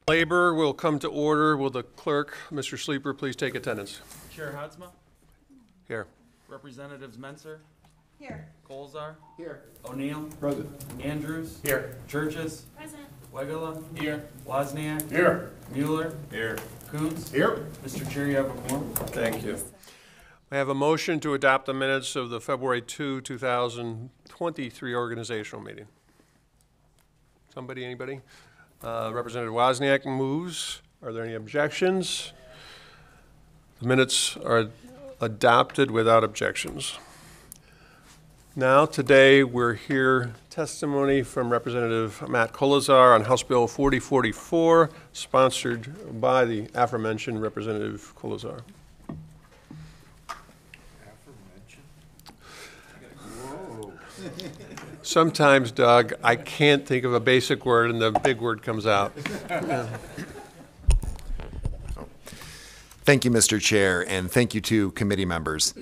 Labor will come to order. Will the clerk, Mr. Sleeper, please take attendance? Chair Hatzma, Here. Representatives Menser, Here. Colzar, Here. O'Neill, Present. Andrews, Here. Churches, Present. Wegala, Here. Wozniak, Here. Mueller, Here. Coons. Here. Mr. Chair, you have a quorum. Thank you. I have a motion to adopt the minutes of the February 2, 2023 organizational meeting. Somebody, anybody? Representative Wozniak moves. Are there any objections? The minutes are adopted without objections. Now, today, we're here testimony from Representative Matt Colzar on House Bill 4044, sponsored by the aforementioned Representative Colzar. Sometimes, Doug, I can't think of a basic word and the big word comes out. Thank you, Mr. Chair, and thank you to committee members.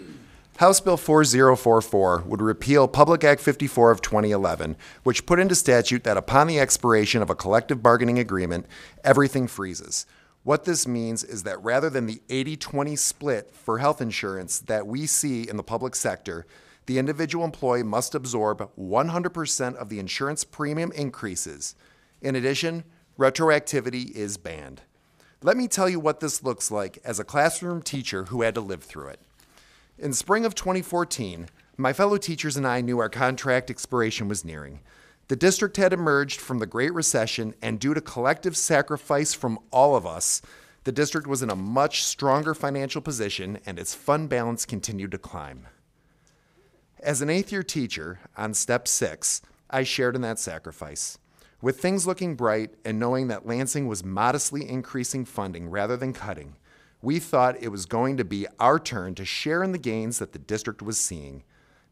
House Bill 4044 would repeal Public Act 54 of 2011, which put into statute that upon the expiration of a collective bargaining agreement, everything freezes. What this means is that rather than the 80-20 split for health insurance that we see in the public sector, the individual employee must absorb 100% of the insurance premium increases. In addition, retroactivity is banned. Let me tell you what this looks like as a classroom teacher who had to live through it. In spring of 2014, my fellow teachers and I knew our contract expiration was nearing. The district had emerged from the Great Recession, and due to collective sacrifice from all of us, the district was in a much stronger financial position and its fund balance continued to climb. As an 8th-year teacher, on step 6, I shared in that sacrifice. With things looking bright and knowing that Lansing was modestly increasing funding rather than cutting, we thought it was going to be our turn to share in the gains that the district was seeing.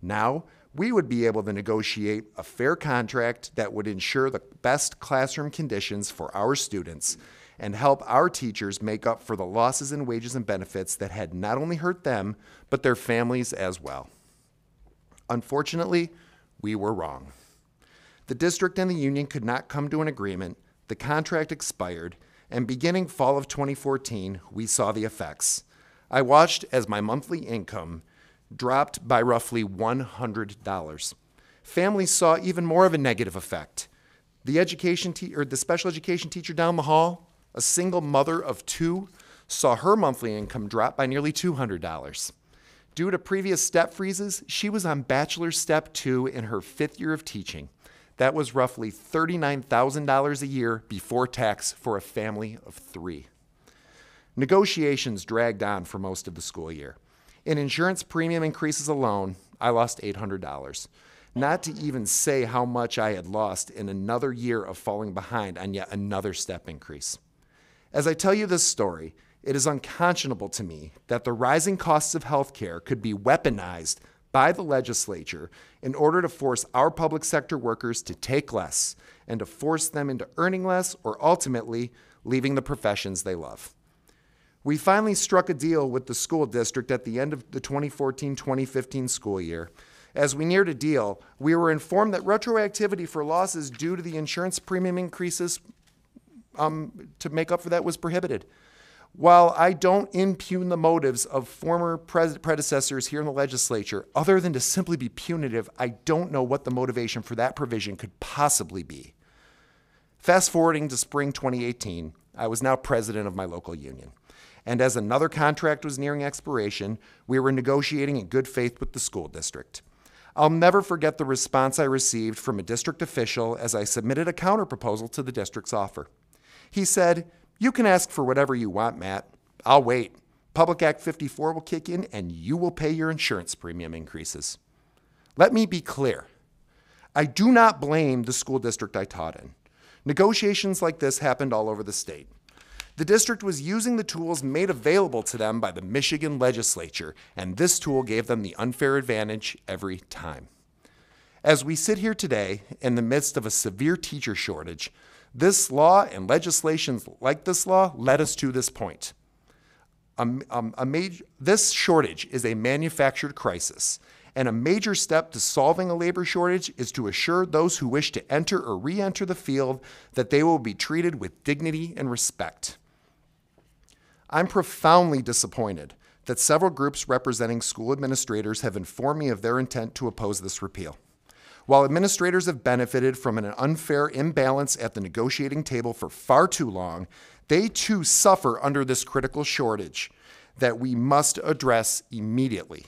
Now, we would be able to negotiate a fair contract that would ensure the best classroom conditions for our students and help our teachers make up for the losses in wages and benefits that had not only hurt them, but their families as well. Unfortunately, we were wrong. The district and the union could not come to an agreement, the contract expired, and beginning fall of 2014, we saw the effects. I watched as my monthly income dropped by roughly $100. Families saw even more of a negative effect. The special education teacher down the hall, a single mother of 2, saw her monthly income drop by nearly $200. Due to previous step freezes, she was on bachelor step 2 in her 5th year of teaching. That was roughly $39,000 a year before tax for a family of 3. Negotiations dragged on for most of the school year. In insurance premium increases alone, I lost $800. Not to even say how much I had lost in another year of falling behind on yet another step increase. As I tell you this story, it is unconscionable to me that the rising costs of healthcare could be weaponized by the legislature in order to force our public sector workers to take less and to force them into earning less or ultimately leaving the professions they love. We finally struck a deal with the school district at the end of the 2014-2015 school year. As we neared a deal, we were informed that retroactivity for losses due to the insurance premium increases to make up for that was prohibited. While I don't impugn the motives of former predecessors here in the legislature, other than to simply be punitive, I don't know what the motivation for that provision could possibly be. Fast forwarding to spring 2018, I was now president of my local union. And as another contract was nearing expiration, we were negotiating in good faith with the school district. I'll never forget the response I received from a district official as I submitted a counterproposal to the district's offer. He said, "You can ask for whatever you want, Matt. I'll wait. Public Act 54 will kick in and you will pay your insurance premium increases." Let me be clear. I do not blame the school district I taught in. Negotiations like this happened all over the state. The district was using the tools made available to them by the Michigan legislature, and this tool gave them the unfair advantage every time. As we sit here today, in the midst of a severe teacher shortage, this law and legislation like this law led us to this point. This shortage is a manufactured crisis, And a major step to solving a labor shortage is to assure those who wish to enter or re-enter the field that they will be treated with dignity and respect. I'm profoundly disappointed that several groups representing school administrators have informed me of their intent to oppose this repeal. While administrators have benefited from an unfair imbalance at the negotiating table for far too long, they too suffer under this critical shortage that we must address immediately.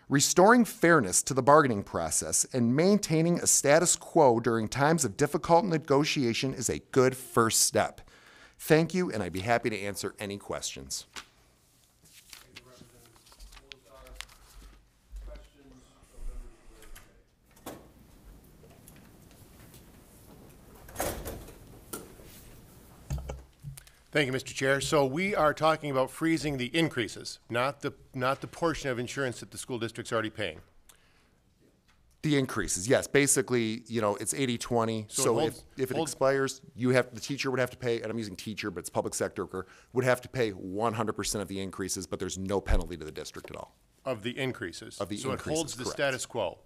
Restoring fairness to the bargaining process and maintaining a status quo during times of difficult negotiation is a good first step. Thank you, and I'd be happy to answer any questions. Thank you, Mr. Chair. So we are talking about freezing the increases, not the portion of insurance that the school district's already paying. The increases, yes. Basically, you know, it's 80-20. So if it expires, the teacher would have to pay, and I'm using teacher, but it's public sector worker, would have to pay 100% of the increases, but there's no penalty to the district at all. Of the increases? Of the so increases, it holds the correct. status quo?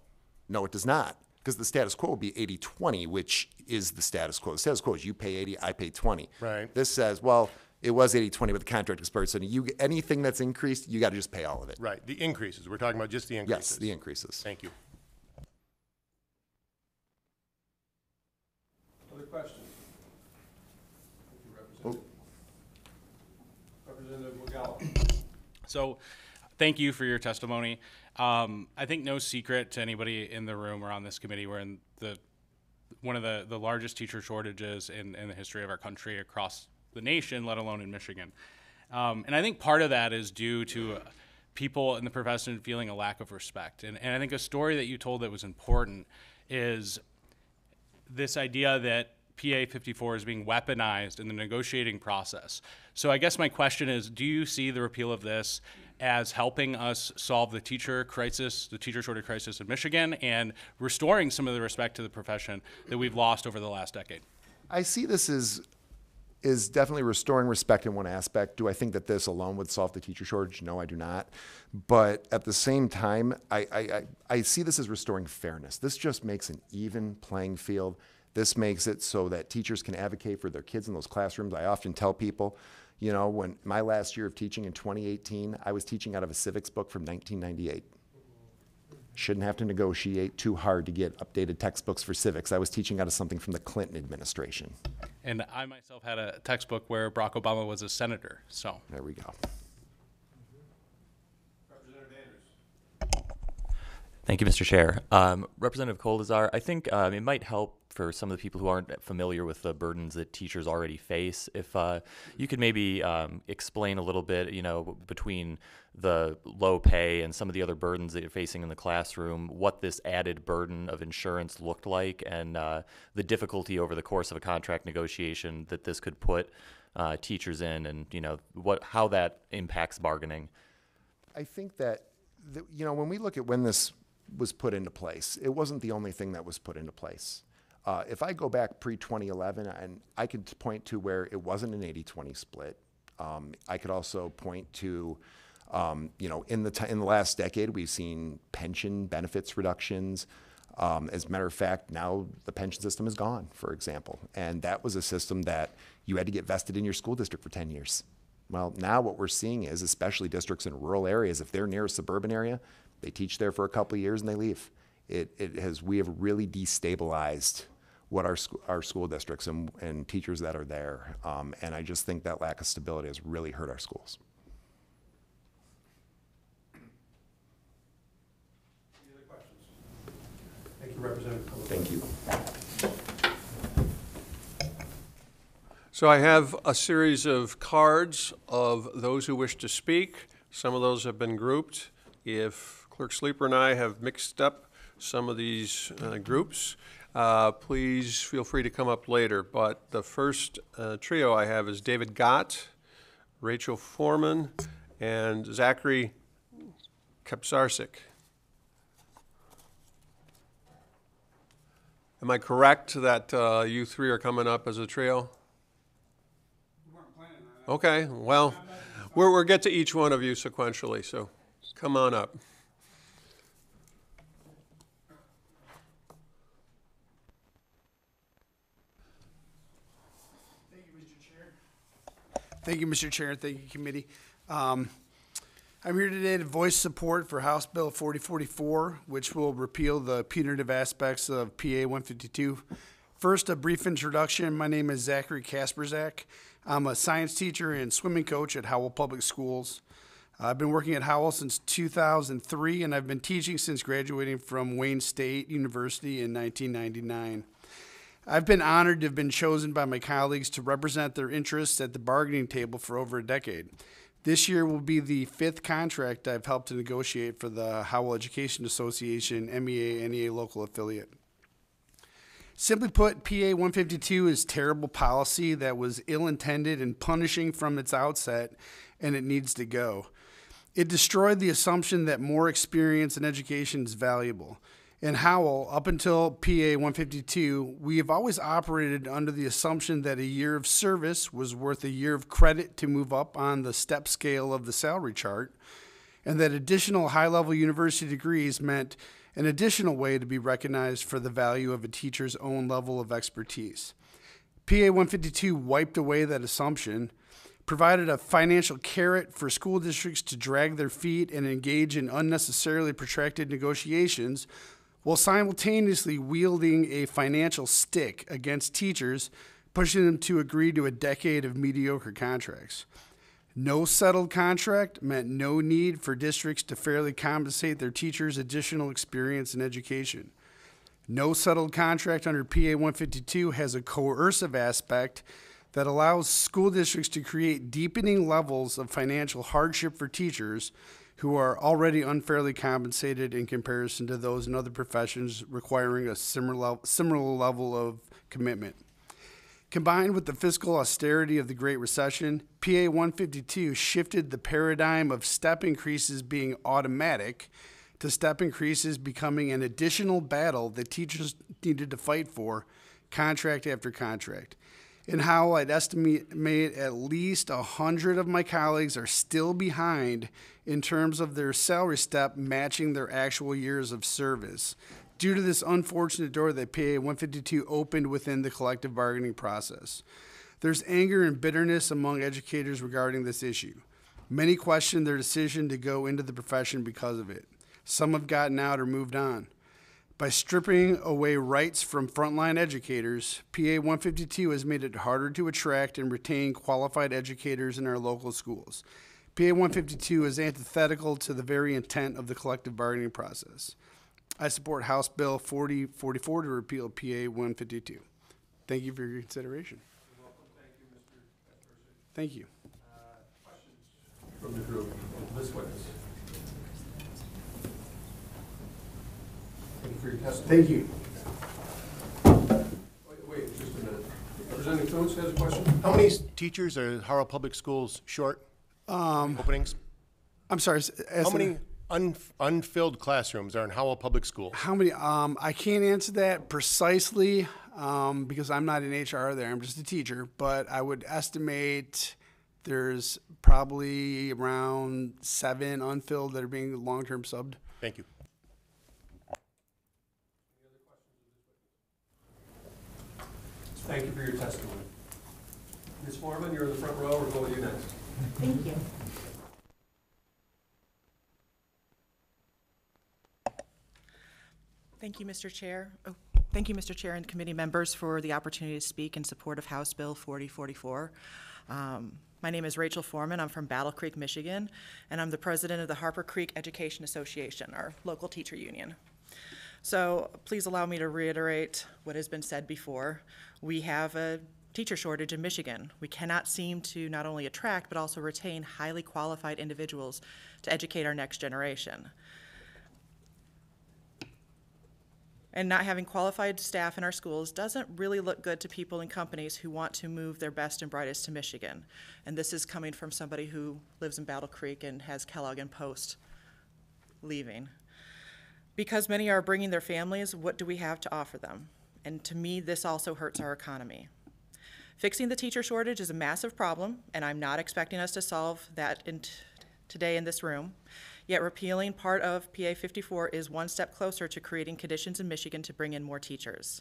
No, it does not, because the status quo would be 80-20, which is the status quo. The status quo is you pay 80, I pay 20. Right. This says, well, it was 80-20, but the contract expired, so anything that's increased, you got to just pay all of it. Right, the increases. We're talking about just the increases. Yes, the increases. Thank you. Other questions? Thank you, Representative. Representative Wagalla. So, thank you for your testimony. I think no secret to anybody in the room or on this committee, we're in one of the largest teacher shortages in the history of our country across the nation, let alone in Michigan. And I think part of that is due to people in the profession feeling a lack of respect. And I think a story that you told that was important is this idea that PA 54 is being weaponized in the negotiating process. So I guess my question is, do you see the repeal of this as helping us solve the teacher crisis, the teacher shortage crisis in Michigan, and restoring some of the respect to the profession that we've lost over the last decade? I see this is definitely restoring respect in one aspect. Do I think that this alone would solve the teacher shortage? No, I do not. But at the same time, I see this as restoring fairness. This just makes an even playing field. This makes it so that teachers can advocate for their kids in those classrooms. I often tell people, you know, when my last year of teaching in 2018, I was teaching out of a civics book from 1998. Shouldn't have to negotiate too hard to get updated textbooks for civics. I was teaching out of something from the Clinton administration. And I myself had a textbook where Barack Obama was a senator, so. There we go. Representative Andrews. Thank you, Mr. Chair. Representative Coldazar, I think it might help for some of the people who aren't familiar with the burdens that teachers already face, if you could maybe explain a little bit, you know, between the low pay and some of the other burdens that you're facing in the classroom, what this added burden of insurance looked like, and the difficulty over the course of a contract negotiation that this could put teachers in, and you know how that impacts bargaining. I think that you know, when we look at when this was put into place, it wasn't the only thing that was put into place. If I go back pre-2011, and I could point to where it wasn't an 80-20 split. I could also point to, you know, in the last decade, we've seen pension benefits reductions. As a matter of fact, now the pension system is gone, for example. And that was a system that you had to get vested in your school district for 10 years. Well, now what we're seeing is, especially districts in rural areas, if they're near a suburban area, they teach there for a couple of years and they leave. We have really destabilized what our school districts and teachers that are there. And I just think that lack of stability has really hurt our schools. Any other questions? Thank you, Representative. Thank you. So I have a series of cards of those who wish to speak. Some of those have been grouped. If Clerk Sleeper and I have mixed up some of these groups, please feel free to come up later. But the first trio I have is David Gott, Rachel Foreman, and Zachary Kapsarsik. Am I correct that you three are coming up as a trio? Okay, well, we'll get to each one of you sequentially, so come on up. Thank you, Mr. Chair. Thank you, committee. I'm here today to voice support for House Bill 4044, which will repeal the punitive aspects of PA 152. First, a brief introduction. My name is Zachary Kasperzak. I'm a science teacher and swimming coach at Howell Public Schools. I've been working at Howell since 2003, and I've been teaching since graduating from Wayne State University in 1999. I've been honored to have been chosen by my colleagues to represent their interests at the bargaining table for over a decade. This year will be the 5th contract I've helped to negotiate for the Howell Education Association MEA-NEA local affiliate. Simply put, PA 152 is terrible policy that was ill-intended and punishing from its outset, and it needs to go. It destroyed the assumption that more experience in education is valuable. In Howell, up until PA 152, we have always operated under the assumption that a year of service was worth a year of credit to move up on the step scale of the salary chart, and that additional high-level university degrees meant an additional way to be recognized for the value of a teacher's own level of expertise. PA 152 wiped away that assumption, provided a financial carrot for school districts to drag their feet and engage in unnecessarily protracted negotiations, while simultaneously wielding a financial stick against teachers, pushing them to agree to a decade of mediocre contracts. No settled contract meant no need for districts to fairly compensate their teachers' additional experience in education. No settled contract under PA 152 has a coercive aspect that allows school districts to create deepening levels of financial hardship for teachers who are already unfairly compensated in comparison to those in other professions requiring a similar level of commitment. Combined with the fiscal austerity of the Great Recession, PA 152 shifted the paradigm of step increases being automatic to step increases becoming an additional battle that teachers needed to fight for, contract after contract. In Howell, I'd estimate at least 100 of my colleagues are still behind in terms of their salary step matching their actual years of service, due to this unfortunate door that PA 152 opened within the collective bargaining process. There's anger and bitterness among educators regarding this issue. Many question their decision to go into the profession because of it. Some have gotten out or moved on. By stripping away rights from frontline educators, PA 152 has made it harder to attract and retain qualified educators in our local schools. PA 152 is antithetical to the very intent of the collective bargaining process. I support House Bill 4044 to repeal PA 152. Thank you for your consideration. You're welcome. Thank you, Mr. Thank you. Questions from the group? Ms. Witness. Thank you for your testimony. Thank you. Wait just a minute. Representative Coons has a question? How many teachers are Howell Public Schools short? Openings? I'm sorry. How many unfilled classrooms are in Howell Public School? How many? I can't answer that precisely because I'm not in HR there. I'm just a teacher. But I would estimate there's probably around 7 unfilled that are being long-term subbed. Thank you. Thank you for your testimony. Ms. Foreman, you're in the front row. We'll go with you next. Thank you. Thank you, Mr. Chair. Thank you, Mr. Chair and committee members, for the opportunity to speak in support of House Bill 4044. My name is Rachel Foreman. I'm from Battle Creek, Michigan, and I'm the president of the Harper Creek Education Association, our local teacher union. So please allow me to reiterate what has been said before. We have a teacher shortage in Michigan. We cannot seem to not only attract but also retain highly qualified individuals to educate our next generation. And not having qualified staff in our schools doesn't really look good to people and companies who want to move their best and brightest to Michigan. And this is coming from somebody who lives in Battle Creek and has Kellogg and Post leaving. Because many are bringing their families, what do we have to offer them? And to me, this also hurts our economy. Fixing the teacher shortage is a massive problem, and I'm not expecting us to solve that today in this room. Yet repealing part of PA 54 is one step closer to creating conditions in Michigan to bring in more teachers.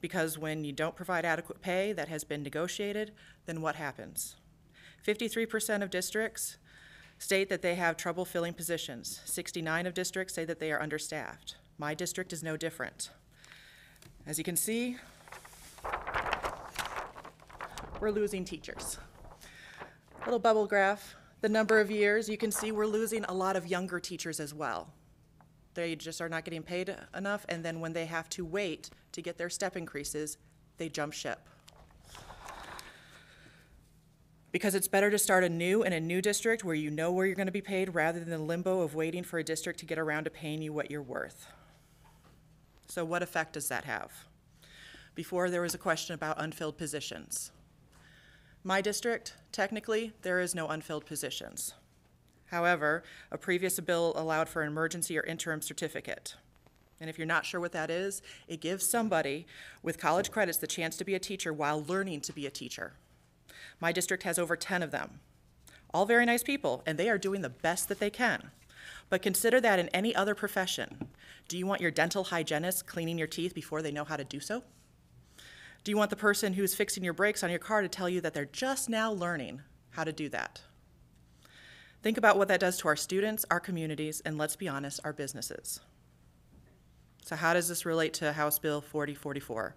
Because when you don't provide adequate pay that has been negotiated, then what happens? 53% of districts state that they have trouble filling positions. 69 of districts say that they are understaffed. My district is no different. As you can see, we're losing teachers. Little bubble graph, the number of years, you can see we're losing a lot of younger teachers as well. They just are not getting paid enough, and then when they have to wait to get their step increases, they jump ship. Because it's better to start anew in a new district where you know where you're going to be paid rather than the limbo of waiting for a district to get around to paying you what you're worth. So what effect does that have? Before, there was a question about unfilled positions. My district, technically, there is no unfilled positions. However, a previous bill allowed for an emergency or interim certificate. And if you're not sure what that is, it gives somebody with college credits the chance to be a teacher while learning to be a teacher. My district has over 10 of them. All very nice people, and they are doing the best that they can. But consider that in any other profession. Do you want your dental hygienist cleaning your teeth before they know how to do so? Do you want the person who's fixing your brakes on your car to tell you that they're just now learning how to do that? Think about what that does to our students, our communities, and let's be honest, our businesses. So how does this relate to House Bill 4044?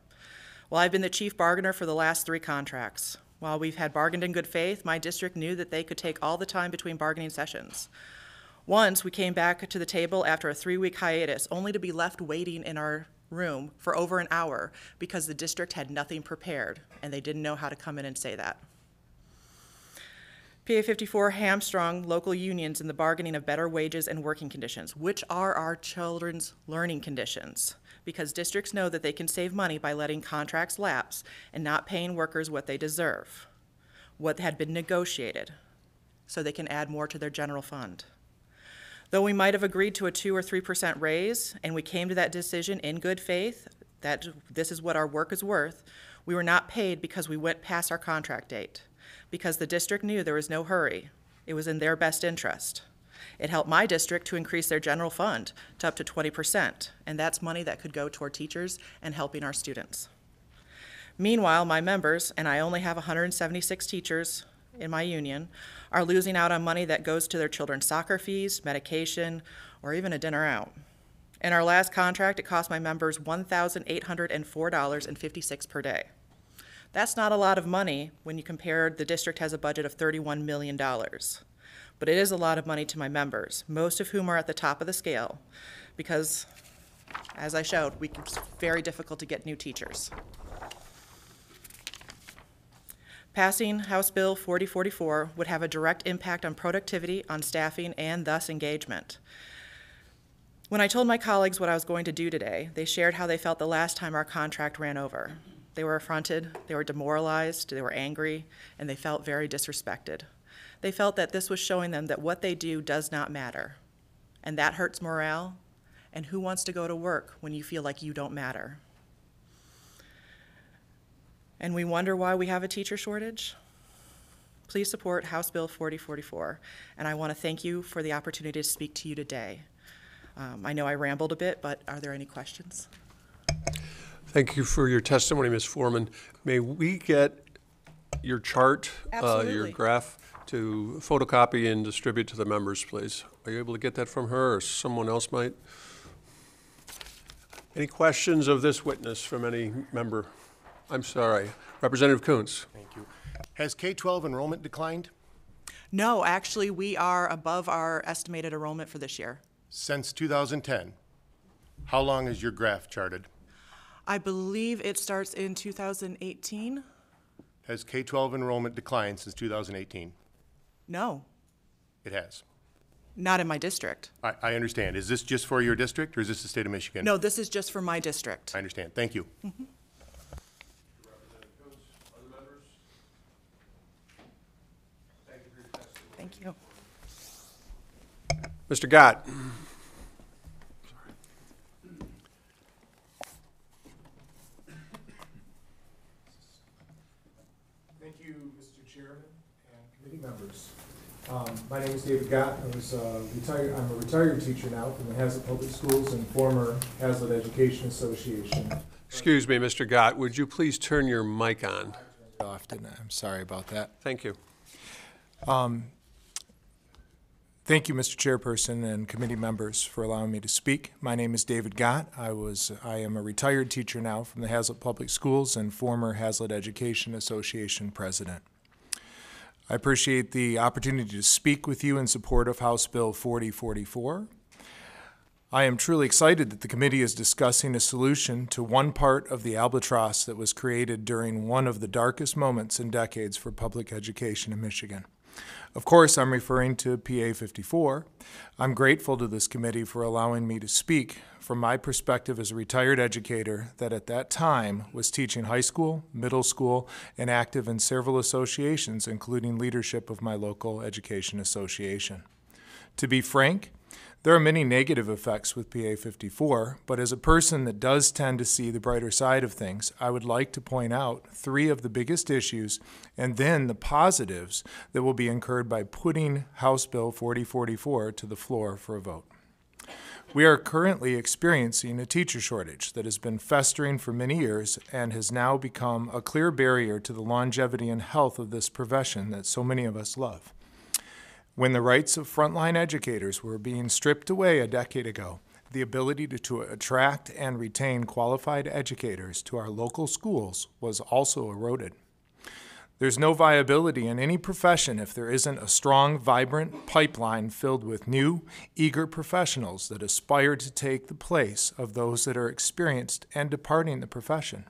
Well, I've been the chief bargainer for the last 3 contracts. While we've had bargained in good faith, my district knew that they could take all the time between bargaining sessions. Once, we came back to the table after a 3-week hiatus, only to be left waiting in our room for over an hour because the district had nothing prepared, and they didn't know how to come in and say that. PA 54 hamstrung local unions in the bargaining of better wages and working conditions, which are our children's learning conditions, because districts know that they can save money by letting contracts lapse and not paying workers what they deserve, what had been negotiated, so they can add more to their general fund. Though we might have agreed to a 2 or 3% raise, and we came to that decision in good faith, that this is what our work is worth, we were not paid because we went past our contract date, because the district knew there was no hurry. It was in their best interest. It helped my district to increase their general fund to up to 20%, and that's money that could go toward teachers and helping our students. Meanwhile, my members, and I only have 176 teachers in my union, are losing out on money that goes to their children's soccer fees, medication, or even a dinner out. In our last contract, it cost my members $1,804.56 per day. That's not a lot of money when you compare the district has a budget of $31 million. But it is a lot of money to my members, most of whom are at the top of the scale, because, as I showed, it's very difficult to get new teachers. Passing House Bill 4044 would have a direct impact on productivity, on staffing, and thus engagement. When I told my colleagues what I was going to do today, they shared how they felt the last time our contract ran over. They were affronted, they were demoralized, they were angry, and they felt very disrespected. They felt that this was showing them that what they do does not matter, and that hurts morale, and who wants to go to work when you feel like you don't matter? And we wonder why we have a teacher shortage? Please support House Bill 4044, and I want to thank you for the opportunity to speak to you today. I know I rambled a bit, but are there any questions? Thank you for your testimony, Ms. Foreman. May we get your chart, your Absolutely. graph, to photocopy and distribute to the members, please? Are you able to get that from her, or someone else might? Any questions of this witness from any member? I'm sorry, Representative Kuntz. Thank you. Has K-12 enrollment declined No, actually, we are above our estimated enrollment for this year. since 2010? How long is your graph charted? I believe it starts in 2018? Has K-12 enrollment declined since 2018? No, It has. not in my district. I understand. Is this just for your district, or is this the state of Michigan? No, this is just for my district. I understand. Thank you. Thank you. Mr. Gott. Thank you, Mr. Chairman and committee members. My name is David Gott. I'm a retired teacher now from the Hazlet Public Schools and former Hazlet Education Association. Excuse me, Mr. Gott, would you please turn your mic on? Often, I'm sorry about that. Thank you. Thank you, Mr. Chairperson and committee members, for allowing me to speak. My name is David Gott. I am a retired teacher now from the Hazlet Public Schools and former Hazlet Education Association president. I appreciate the opportunity to speak with you in support of House Bill 4044. I am truly excited that the committee is discussing a solution to one part of the albatross that was created during one of the darkest moments in decades for public education in Michigan. Of course, I'm referring to PA 54. I'm grateful to this committee for allowing me to speak from my perspective as a retired educator that at that time was teaching high school, middle school, and active in several associations, including leadership of my local education association. To be frank, there are many negative effects with PA 54, but as a person that does tend to see the brighter side of things, I would like to point out 3 of the biggest issues and then the positives that will be incurred by putting House Bill 4044 to the floor for a vote. We are currently experiencing a teacher shortage that has been festering for many years and has now become a clear barrier to the longevity and health of this profession that so many of us love. When the rights of frontline educators were being stripped away a decade ago, the ability to attract and retain qualified educators to our local schools was also eroded. There's no viability in any profession if there isn't a strong, vibrant pipeline filled with new, eager professionals that aspire to take the place of those that are experienced and departing the profession.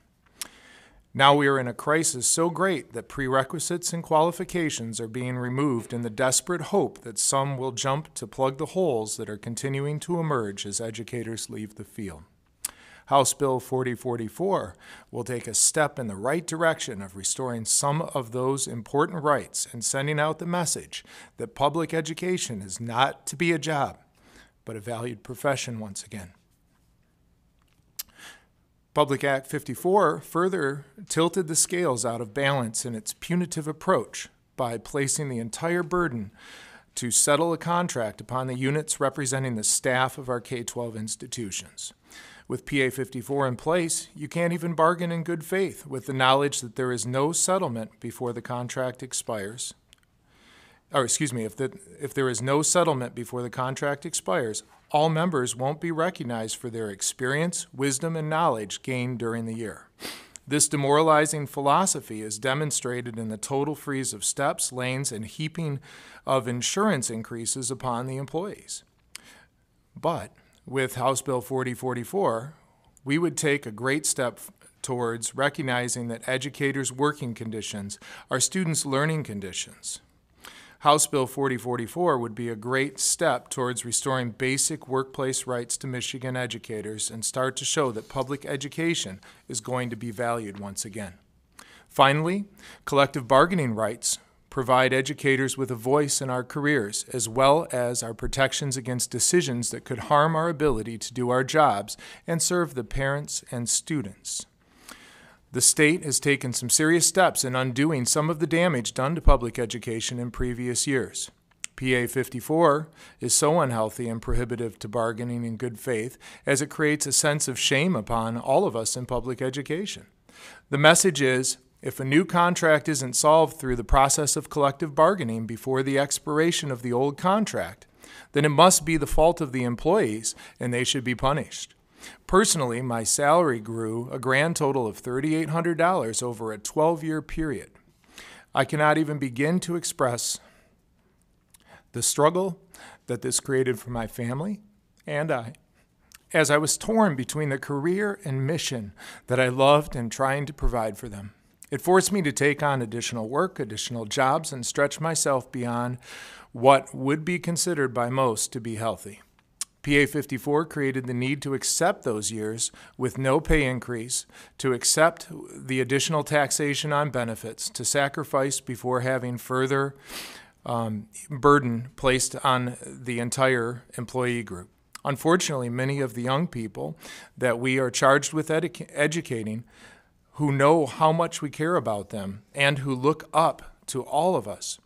Now we are in a crisis so great that prerequisites and qualifications are being removed in the desperate hope that some will jump to plug the holes that are continuing to emerge as educators leave the field. House Bill 4044 will take a step in the right direction of restoring some of those important rights and sending out the message that public education is not to be a job, but a valued profession once again. Public Act 54 further tilted the scales out of balance in its punitive approach by placing the entire burden to settle a contract upon the units representing the staff of our K-12 institutions. With PA 54 in place, you can't even bargain in good faith with the knowledge that there is no settlement before the contract expires. If there is no settlement before the contract expires, all members won't be recognized for their experience, wisdom, and knowledge gained during the year. This demoralizing philosophy is demonstrated in the total freeze of steps, lanes, and heaping of insurance increases upon the employees. But with House Bill 4044, we would take a great step towards recognizing that educators' working conditions are students' learning conditions. House Bill 4044 would be a great step towards restoring basic workplace rights to Michigan educators and start to show that public education is going to be valued once again. Finally, collective bargaining rights provide educators with a voice in our careers, as well as our protections against decisions that could harm our ability to do our jobs and serve the parents and students. The state has taken some serious steps in undoing some of the damage done to public education in previous years. PA 54 is so unhealthy and prohibitive to bargaining in good faith as it creates a sense of shame upon all of us in public education. The message is, if a new contract isn't solved through the process of collective bargaining before the expiration of the old contract, then it must be the fault of the employees and they should be punished. Personally, my salary grew a grand total of $3,800 over a 12-year period. I cannot even begin to express the struggle that this created for my family and I, as I was torn between the career and mission that I loved and trying to provide for them. It forced me to take on additional work, additional jobs, and stretch myself beyond what would be considered by most to be healthy. PA 54 created the need to accept those years with no pay increase, to accept the additional taxation on benefits, to sacrifice before having further burden placed on the entire employee group. Unfortunately, many of the young people that we are charged with educating, who know how much we care about them and who look up to all of us,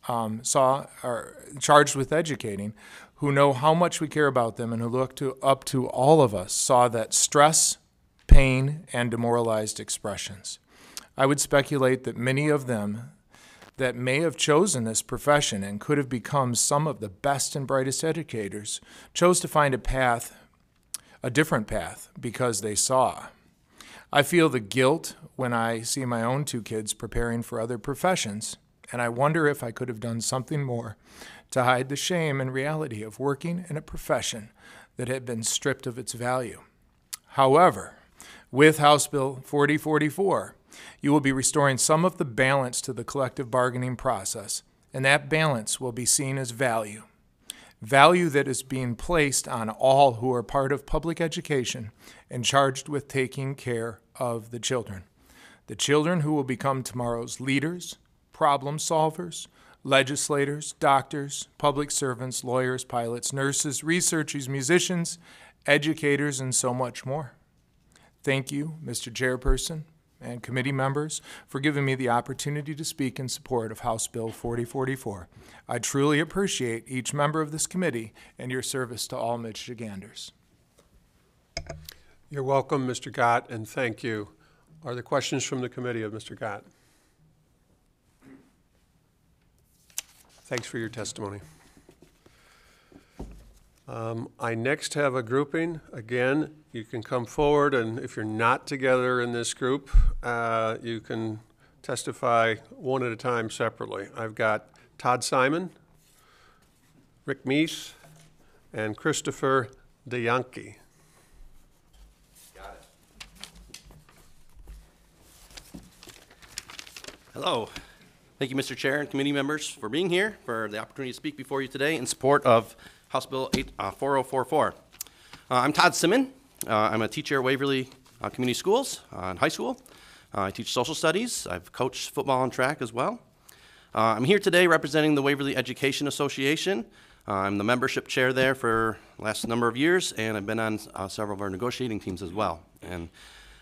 are charged with educating, who know how much we care about them and who look up to all of us, saw that stress, pain, and demoralized expressions. I would speculate that many of them that may have chosen this profession and could have become some of the best and brightest educators chose to find a different path, because they saw. I feel the guilt when I see my own 2 kids preparing for other professions, and I wonder if I could have done something more to hide the shame and reality of working in a profession that had been stripped of its value. However, with House Bill 4044, you will be restoring some of the balance to the collective bargaining process, and that balance will be seen as value. Value that is being placed on all who are part of public education and charged with taking care of the children. The children who will become tomorrow's leaders, problem solvers, legislators, doctors, public servants, lawyers, pilots, nurses, researchers, musicians, educators, and so much more. Thank you, Mr. Chairperson and committee members, for giving me the opportunity to speak in support of House Bill 4044. I truly appreciate each member of this committee and your service to all Michiganders. You're welcome, Mr. Gott, and thank you. Are there questions from the committee of Mr. Gott? Thanks for your testimony. I next have a grouping. Again, you can come forward, and if you're not together in this group, you can testify one at a time separately. I've got Todd Simon, Rick Meese, and Christopher DeYanke. Got it. Hello. Thank you, Mr. Chair and committee members, for being here, for the opportunity to speak before you today in support of House Bill 4044. I'm Todd Simon. I'm a teacher at Waverly Community Schools in high school. I teach social studies. I've coached football and track as well. I'm here today representing the Waverly Education Association. I'm the membership chair there for the last number of years, and I've been on several of our negotiating teams as well. And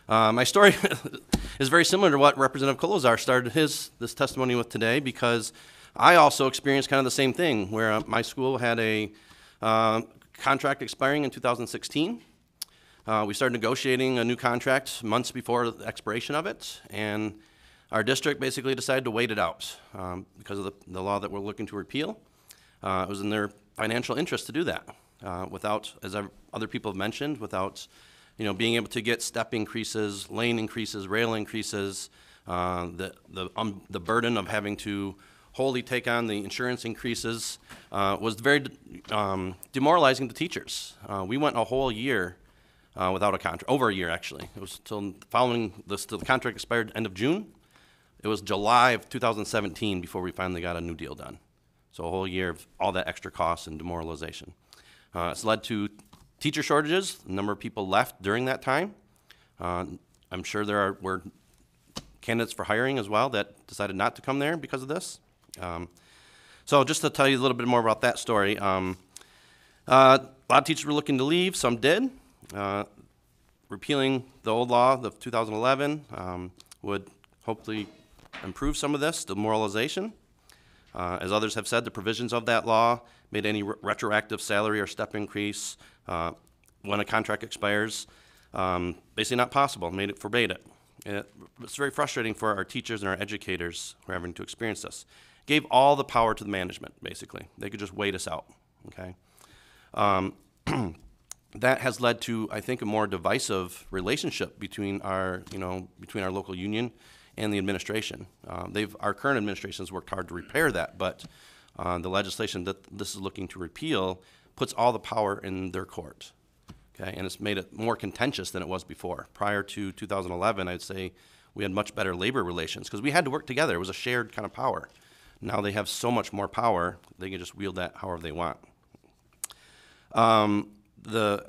my story is very similar to what Representative Kolozar started this testimony with today, because I also experienced kind of the same thing, where my school had a contract expiring in 2016. We started negotiating a new contract months before the expiration of it, and our district basically decided to wait it out because of the law that we're looking to repeal. It was in their financial interest to do that without, as other people have mentioned, without being able to get step increases, lane increases, rail increases, the burden of having to wholly take on the insurance increases was very demoralizing to teachers. We went a whole year without a contract, over a year actually. It was till following the contract expired end of June. It was July of 2017 before we finally got a new deal done. So a whole year of all that extra cost and demoralization. It's led to teacher shortages. A number of people left during that time. I'm sure there were candidates for hiring as well that decided not to come there because of this. So just to tell you a little bit more about that story, a lot of teachers were looking to leave, some did. Repealing the old law of 2011 would hopefully improve some of this, demoralization. As others have said, the provisions of that law made any retroactive salary or step increase when a contract expires basically not possible, forbade it. It's very frustrating for our teachers and our educators who are having to experience this. Gave all the power to the management, basically. They could just wait us out, okay? That has led to, I think, a more divisive relationship between our local union and the administration. Our current administration has worked hard to repair that, but the legislation that this is looking to repeal puts all the power in their court, okay? And it's made it more contentious than it was before. Prior to 2011, I'd say we had much better labor relations because we had to work together. It was a shared kind of power. Now they have so much more power, they can just wield that however they want. I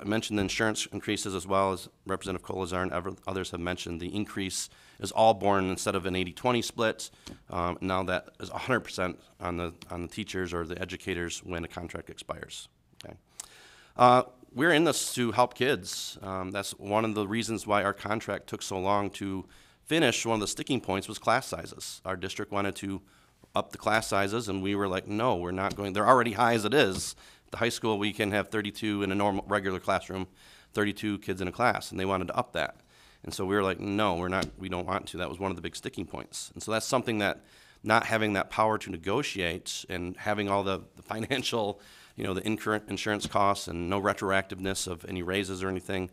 mentioned the insurance increases as well, as Representative Kolozar and others have mentioned. The increase is all born instead of an 80-20 split. Now that is 100% on the teachers or the educators when a contract expires. Okay. We're in this to help kids. That's one of the reasons why our contract took so long to finish. One of the sticking points was class sizes. Our district wanted to up the class sizes, and we were like, no, we're not going. They're already high as it is. The high school, we can have 32 in a normal regular classroom, 32 kids in a class, and they wanted to up that. And so we were like, no, we don't want to. That was one of the big sticking points. And so that's something that not having that power to negotiate and having all the financial, the insurance costs and no retroactiveness of any raises or anything,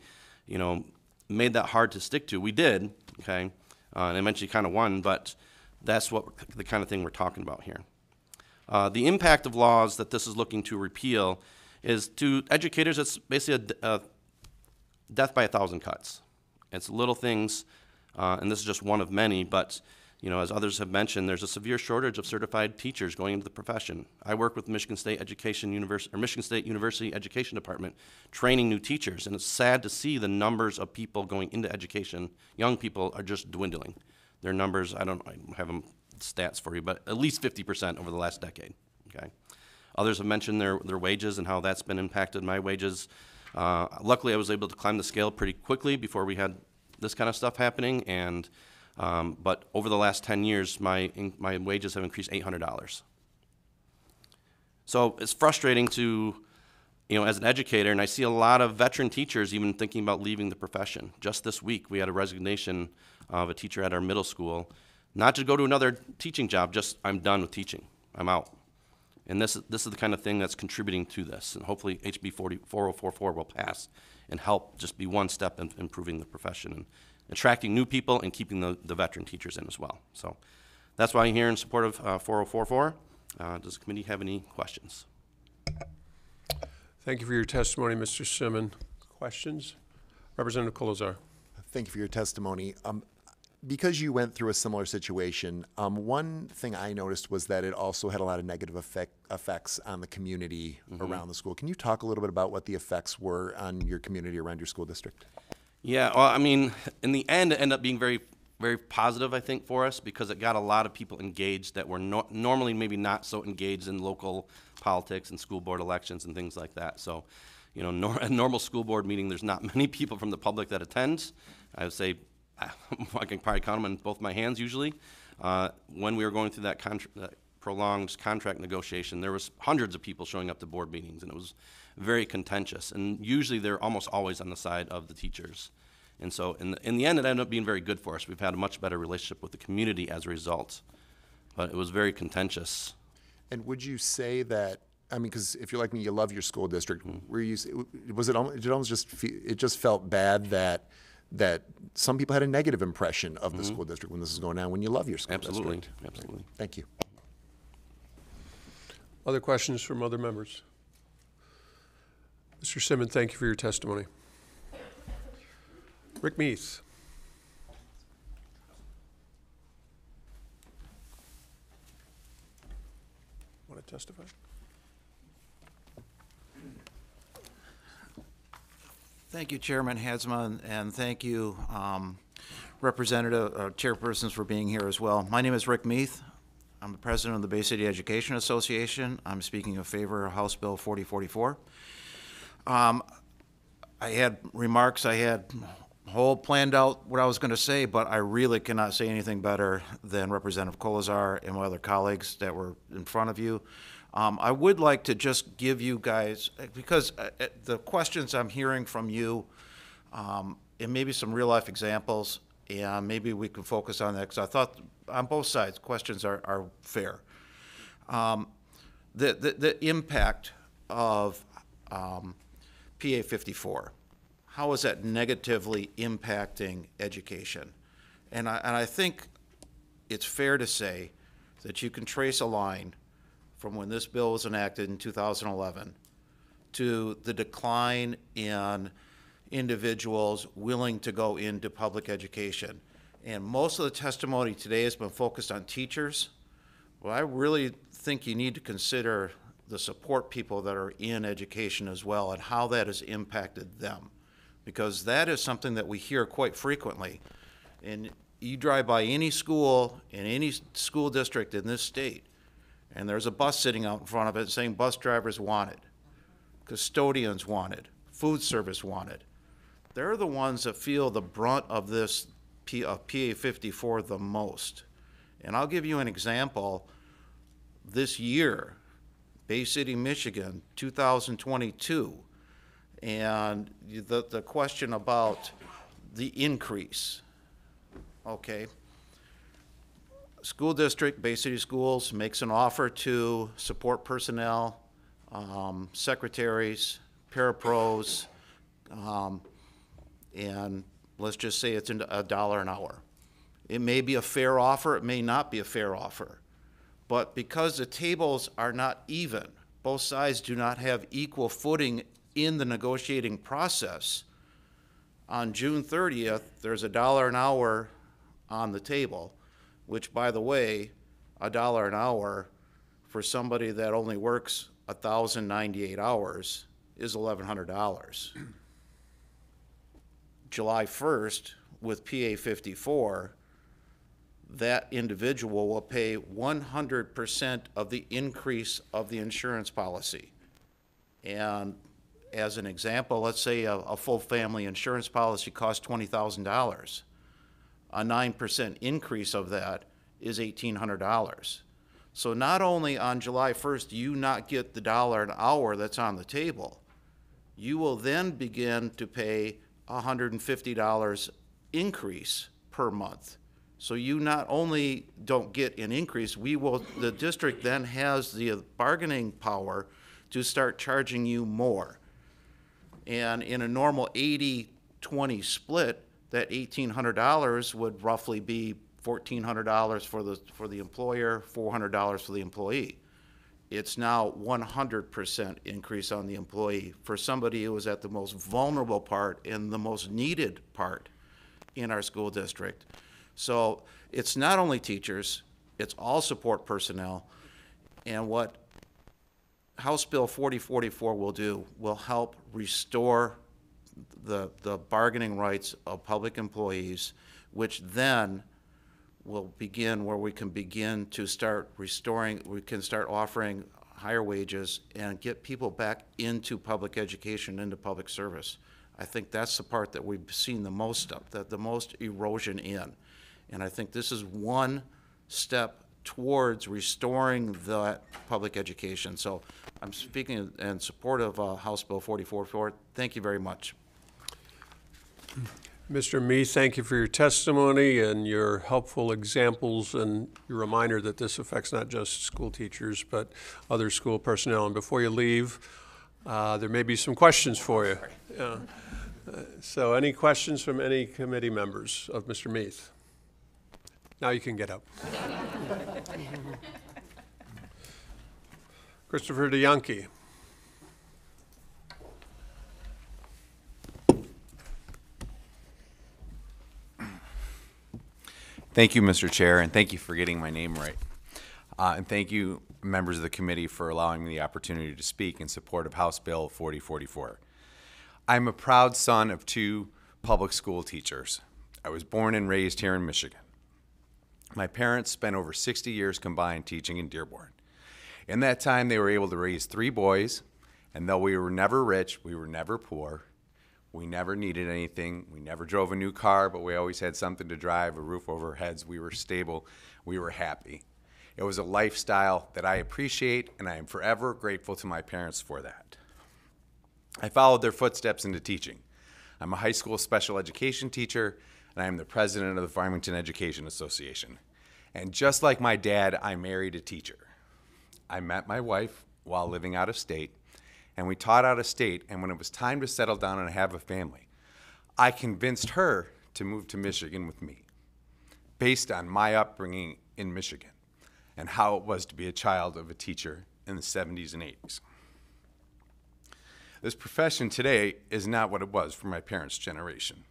made that hard to stick to. We did, okay, and eventually kind of won, but that's the kind of thing we're talking about here. The impact of laws that this is looking to repeal is to educators, it's basically a death by 1,000 cuts. It's little things, and this is just one of many, but as others have mentioned, there's a severe shortage of certified teachers going into the profession. I work with Michigan State Michigan State University Education Department training new teachers, and it's sad to see the numbers of people going into education. Young people are just dwindling. Their numbers, I don't have them stats for you, but at least 50% over the last decade, okay? Others have mentioned their wages and how that's been impacted my wages. Luckily, I was able to climb the scale pretty quickly before we had this kind of stuff happening, and but over the last 10 years, my wages have increased $800. So it's frustrating to, as an educator, and I see a lot of veteran teachers even thinking about leaving the profession. Just this week, we had a resignation of a teacher at our middle school, not to go to another teaching job, just I'm done with teaching, I'm out. And this is the kind of thing that's contributing to this, and hopefully HB 4044 will pass and help just be one step in improving the profession and attracting new people and keeping the veteran teachers in as well. So that's why I'm here in support of 4044. Does the committee have any questions? Thank you for your testimony, Mr. Simon. Questions? Representative Colazar. Thank you for your testimony. Because you went through a similar situation, one thing I noticed was that it also had a lot of negative effects on the community around the school. Can you talk a little bit about what the effects were on your community around your school district? Yeah, well, I mean, in the end, it ended up being very, very positive, I think, for us because it got a lot of people engaged that were normally maybe not so engaged in local politics and school board elections and things like that. So, a normal school board meeting, there's not many people from the public that attends. I would say I can probably count them in both my hands usually. When we were going through that prolonged contract negotiation, there was hundreds of people showing up to board meetings, and it was very contentious. And usually they're almost always on the side of the teachers. And so in the end, it ended up being very good for us. We've had a much better relationship with the community as a result. But it was very contentious. And would you say that, I mean, because if you're like me, you love your school district. It just felt bad that some people had a negative impression of the school district when this is going on, when you love your school district? Absolutely. Thank you. Other questions from other members? Mr. Simon, thank you for your testimony. Rick Meath. Want to testify? Thank you, Chairman Hadsman, and thank you, Representative Chairpersons, for being here as well. My name is Rick Meath. I'm the president of the Bay City Education Association. I'm speaking in favor of House Bill 4044. I had remarks, I had whole planned out what I was going to say, but I really cannot say anything better than Representative Colazar and my other colleagues that were in front of you. I would like to just give you guys, because the questions I'm hearing from you, and maybe some real life examples, and maybe we can focus on that, because I thought on both sides, questions are fair. The impact of PA 54, how is that negatively impacting education? And I think it's fair to say that you can trace a line from when this bill was enacted in 2011 to the decline in individuals willing to go into public education. And most of the testimony today has been focused on teachers. Well, I really think you need to consider the support people that are in education as well and how that has impacted them, because that is something that we hear quite frequently. And you drive by any school in any school district in this state, and there's a bus sitting out in front of it saying bus drivers wanted, custodians wanted, food service wanted. They're the ones that feel the brunt of this PA 54 the most. And I'll give you an example. This year, Bay City, Michigan, 2022, and the question about the increase, okay? school district, Bay City Schools, makes an offer to support personnel, secretaries, parapros, and let's just say it's $1 an hour. It may be a fair offer, it may not be a fair offer. But because the tables are not even, both sides do not have equal footing in the negotiating process, on June 30th, there's $1 an hour on the table, which, by the way, $1 an hour for somebody that only works 1,098 hours is $1,100. July 1st, with PA 54, that individual will pay 100% of the increase of the insurance policy. And as an example, let's say a full family insurance policy costs $20,000. A 9% increase of that is $1,800. So not only on July 1st do you not get the $1 an hour that's on the table, you will then begin to pay $150 increase per month. So you not only don't get an increase, the district then has the bargaining power to start charging you more. And in a normal 80-20 split, that $1,800 would roughly be $1,400 for the employer, $400 for the employee. It's now 100% increase on the employee for somebody who is at the most vulnerable part and the most needed part in our school district. So it's not only teachers, it's all support personnel. And what House Bill 4044 will do will help restore the bargaining rights of public employees, which then will begin where we can begin to start restoring, we can start offering higher wages and get people back into public education, into public service. I think that's the part that we've seen the most of, the most erosion in. And I think this is one step towards restoring that public education. So I'm speaking in support of House Bill 4044. Thank you very much. Mr. Meath, thank you for your testimony and your helpful examples and your reminder that this affects not just school teachers, but other school personnel. And before you leave, there may be some questions for you. So any questions from any committee members of Mr. Meath? Now you can get up. Christopher DeYoung. Thank you, Mr. Chair, and thank you for getting my name right. And thank you, members of the committee, for allowing me the opportunity to speak in support of House Bill 4044. I'm a proud son of 2 public school teachers. I was born and raised here in Michigan. My parents spent over 60 years combined teaching in Dearborn. In that time, they were able to raise 3 boys, and though we were never rich, we were never poor. We never needed anything. We never drove a new car, but we always had something to drive, a roof over our heads. We were stable. We were happy. It was a lifestyle that I appreciate, and I am forever grateful to my parents for that. I followed their footsteps into teaching. I'm a high school special education teacher, and I am the president of the Farmington Education Association. And just like my dad, I married a teacher. I met my wife while living out of state, and we taught out of state, and when it was time to settle down and have a family, I convinced her to move to Michigan with me, based on my upbringing in Michigan and how it was to be a child of a teacher in the 70s and 80s. This profession today is not what it was for my parents' generation.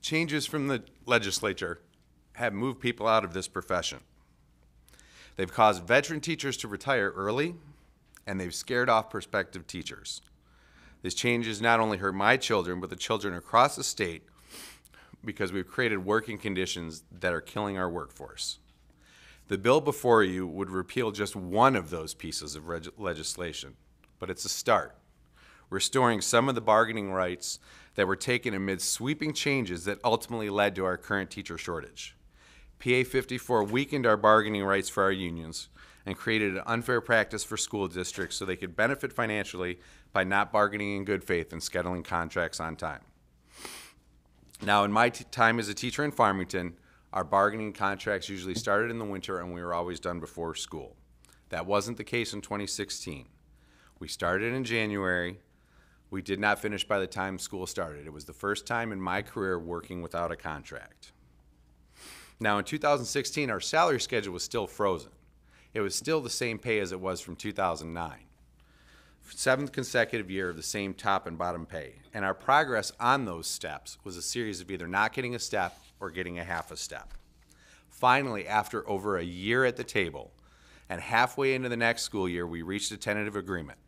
Changes from the legislature have moved people out of this profession. They've caused veteran teachers to retire early, and they've scared off prospective teachers. This change has not only hurt my children, but the children across the state, because we've created working conditions that are killing our workforce. The bill before you would repeal just one of those pieces of legislation, but it's a start, restoring some of the bargaining rights that were taken amid sweeping changes that ultimately led to our current teacher shortage. PA 54 weakened our bargaining rights for our unions and created an unfair practice for school districts so they could benefit financially by not bargaining in good faith and scheduling contracts on time. Now, in my time as a teacher in Farmington, our bargaining contracts usually started in the winter and we were always done before school. That wasn't the case in 2016. We started in January. We did not finish by the time school started. It was the first time in my career working without a contract. Now, in 2016, our salary schedule was still frozen. It was still the same pay as it was from 2009. 7th consecutive year of the same top and bottom pay. And our progress on those steps was a series of either not getting a step or getting a half a step. Finally, after over a year at the table, and halfway into the next school year, we reached a tentative agreement.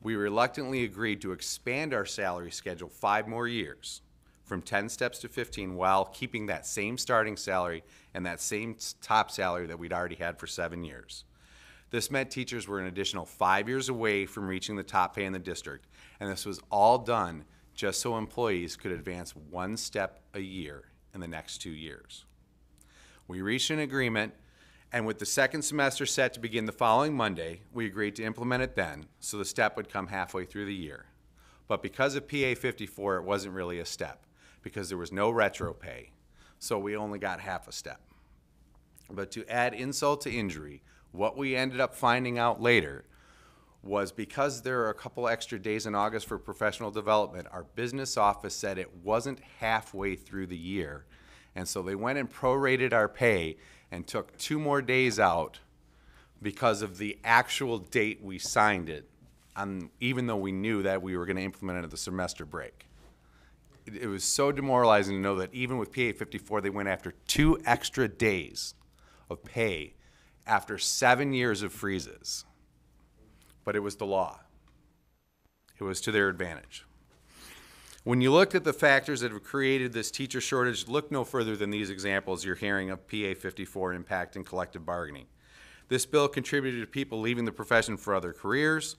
We reluctantly agreed to expand our salary schedule 5 more years, from 10 steps to 15, while keeping that same starting salary and that same top salary that we'd already had for 7 years. This meant teachers were an additional 5 years away from reaching the top pay in the district, and this was all done just so employees could advance 1 step a year in the next 2 years. We reached an agreement, and with the second semester set to begin the following Monday, we agreed to implement it then, so the step would come halfway through the year. But because of PA 54, it wasn't really a step, because there was no retro pay, so we only got half a step. But to add insult to injury, what we ended up finding out later was because there are a couple extra days in August for professional development, our business office said it wasn't halfway through the year. And so they went and prorated our pay and took 2 more days out because of the actual date we signed it, even though we knew that we were going to implement it at the semester break. It was so demoralizing to know that even with PA 54, they went after 2 extra days of pay after 7 years of freezes. But it was the law. It was to their advantage. When you look at the factors that have created this teacher shortage, look no further than these examples you're hearing of PA 54 impacting collective bargaining. This bill contributed to people leaving the profession for other careers.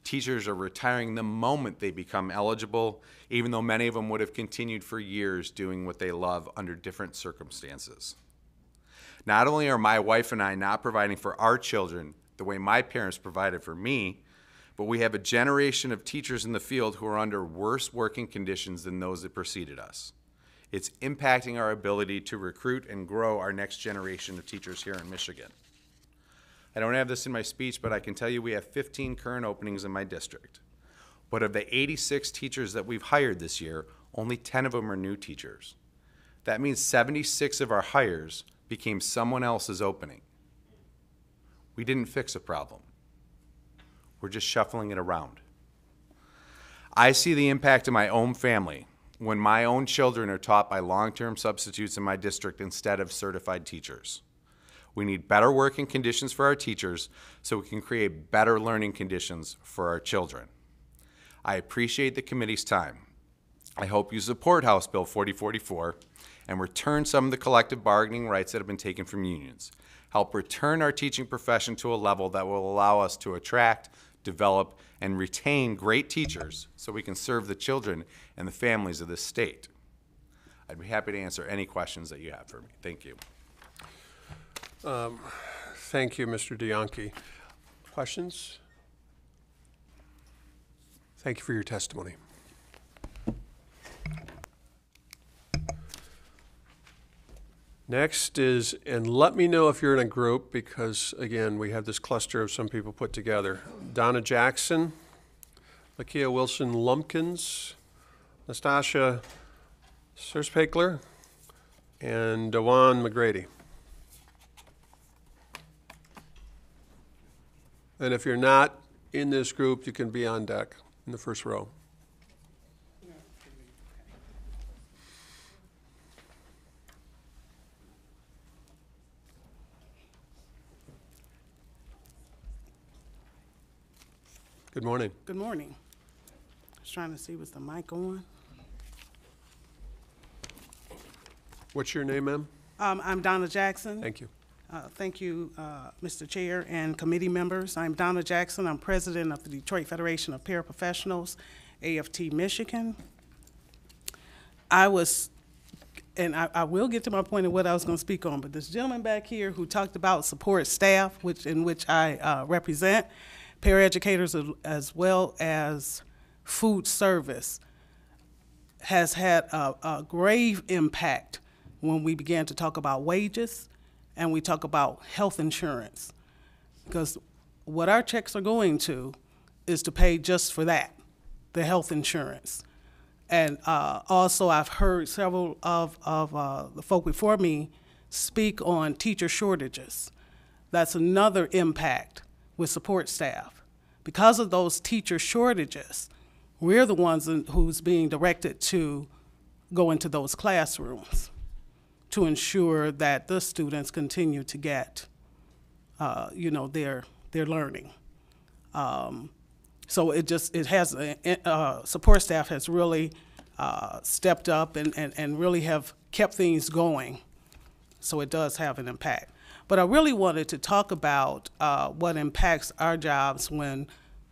Teachers are retiring the moment they become eligible, even though many of them would have continued for years doing what they love under different circumstances. Not only are my wife and I not providing for our children the way my parents provided for me, but we have a generation of teachers in the field who are under worse working conditions than those that preceded us. It's impacting our ability to recruit and grow our next generation of teachers here in Michigan. I don't have this in my speech, but I can tell you we have 15 current openings in my district. But of the 86 teachers that we've hired this year, only 10 of them are new teachers. That means 76 of our hires became someone else's opening. We didn't fix a problem. We're just shuffling it around. I see the impact of my own family when my own children are taught by long-term substitutes in my district instead of certified teachers. We need better working conditions for our teachers so we can create better learning conditions for our children. I appreciate the committee's time. I hope you support House Bill 4044 and return some of the collective bargaining rights that have been taken from unions. Help return our teaching profession to a level that will allow us to attract, develop, and retain great teachers so we can serve the children and the families of this state. I'd be happy to answer any questions that you have for me. Thank you. Thank you, Mr. Dianchi. Questions? Thank you for your testimony. Next is, and let me know if you're in a group because, again, we have this cluster of some people put together. Donna Jackson, Lakia Wilson-Lumpkins, Nastasha Serspakler, and Dewan McGrady. And if you're not in this group, you can be on deck in the first row. Good morning. Good morning. I was trying to see, was the mic on? What's your name, ma'am? I'm Donna Jackson. Thank you. Thank you, Mr. Chair and committee members. I'm Donna Jackson. I'm president of the Detroit Federation of Paraprofessionals, AFT Michigan. I will get to my point of what I was going to speak on, but this gentleman back here who talked about support staff, in which I represent, paraeducators as well as food service. has had a grave impact when we began to talk about wages and we talk about health insurance. Because what our checks are going to is to pay just for that, the health insurance. And also I've heard several of the folk before me speak on teacher shortages. That's another impact with support staff. Because of those teacher shortages, we're the ones who's being directed to go into those classrooms to ensure that the students continue to get, their learning. So support staff has really stepped up and really have kept things going. So it does have an impact. But I really wanted to talk about what impacts our jobs when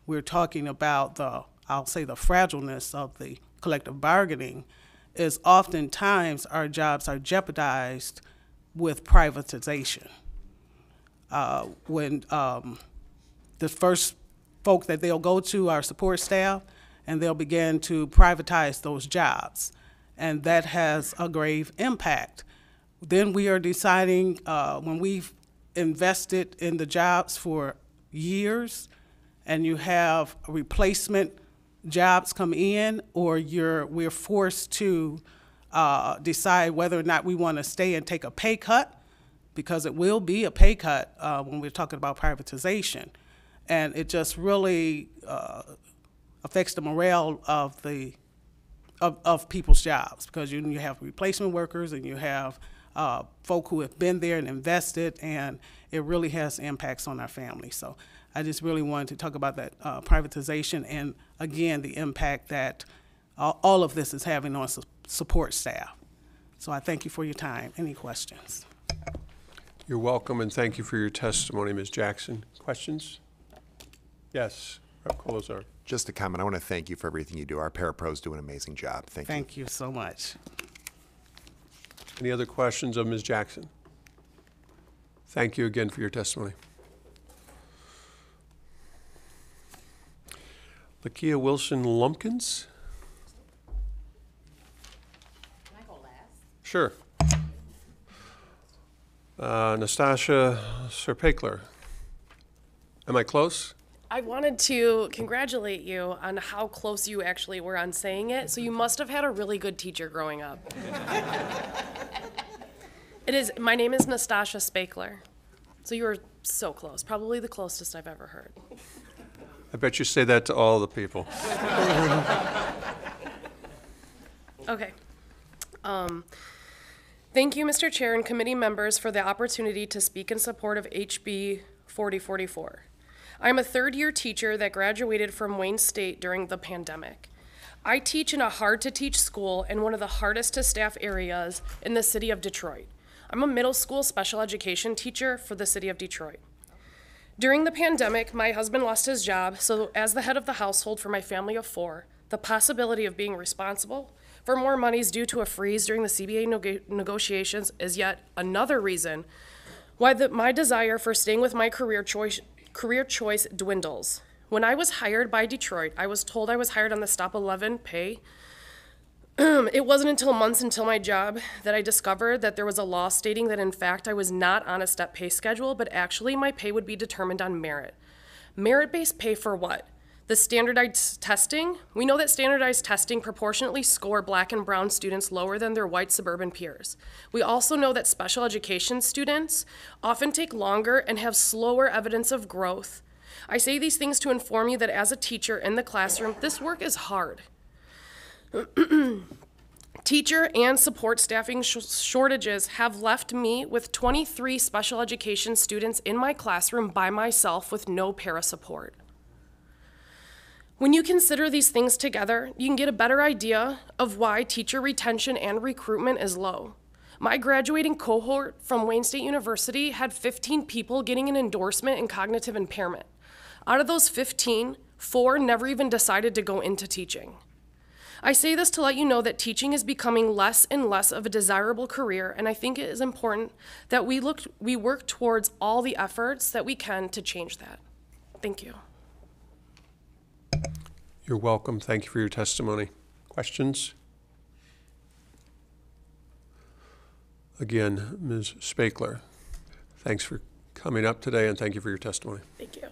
we're talking about the fragileness of the collective bargaining, is oftentimes our jobs are jeopardized with privatization. When the first folk that they'll go to are support staff, and they'll begin to privatize those jobs, and that has a grave impact. Then we are deciding, when we've invested in the jobs for years, and you have replacement jobs come in, or we're forced to decide whether or not we want to stay and take a pay cut, because it will be a pay cut when we're talking about privatization. And it just really affects the morale of people's jobs, because you have replacement workers and you have folk who have been there and invested, and it really has impacts on our families. So I just really wanted to talk about that privatization, and again, the impact that all of this is having on support staff. So I thank you for your time. Any questions? You're welcome, and thank you for your testimony, Ms. Jackson. Questions? Yes, Rep. Colazar. Just a comment. I want to thank you for everything you do. Our parapros do an amazing job. Thank you. Thank you so much. Any other questions of Ms. Jackson? Thank you again for your testimony. Lakia Wilson Lumpkins? Can I go last? Sure. Nastasha Serpakler. Am I close? I wanted to congratulate you on how close you actually were on saying it, so you must have had a really good teacher growing up. My name is Nastasha Spakler. So you were so close, probably the closest I've ever heard. I bet you say that to all the people. Okay. Thank you, Mr. Chair and committee members, for the opportunity to speak in support of HB 4044. I'm a third-year teacher that graduated from Wayne State during the pandemic. I teach in a hard-to-teach school in one of the hardest-to-staff areas in the city of Detroit. I'm a middle school special education teacher for the city of Detroit. During the pandemic, my husband lost his job, so as the head of the household for my family of 4, the possibility of being responsible for more monies due to a freeze during the CBA negotiations is yet another reason why my desire for staying with my career choice dwindles. When I was hired by Detroit, I was told I was hired on the Stop 11 pay. It wasn't until months into my job that I discovered that there was a law stating that in fact I was not on a step pay schedule, but actually my pay would be determined on merit. Merit-based pay for what? The standardized testing? We know that standardized testing proportionately score Black and brown students lower than their white suburban peers. We also know that special education students often take longer and have slower evidence of growth. I say these things to inform you that as a teacher in the classroom, this work is hard. Teacher and support staffing shortages have left me with 23 special education students in my classroom by myself with no para support. When you consider these things together, you can get a better idea of why teacher retention and recruitment is low. My graduating cohort from Wayne State University had 15 people getting an endorsement in cognitive impairment. Out of those 15, 4 never even decided to go into teaching. I say this to let you know that teaching is becoming less and less of a desirable career, and I think it is important that we work towards all the efforts that we can to change that. Thank you. You're welcome. Thank you for your testimony. Questions? Again, Ms. Spakler, thanks for coming up today, and thank you for your testimony. Thank you.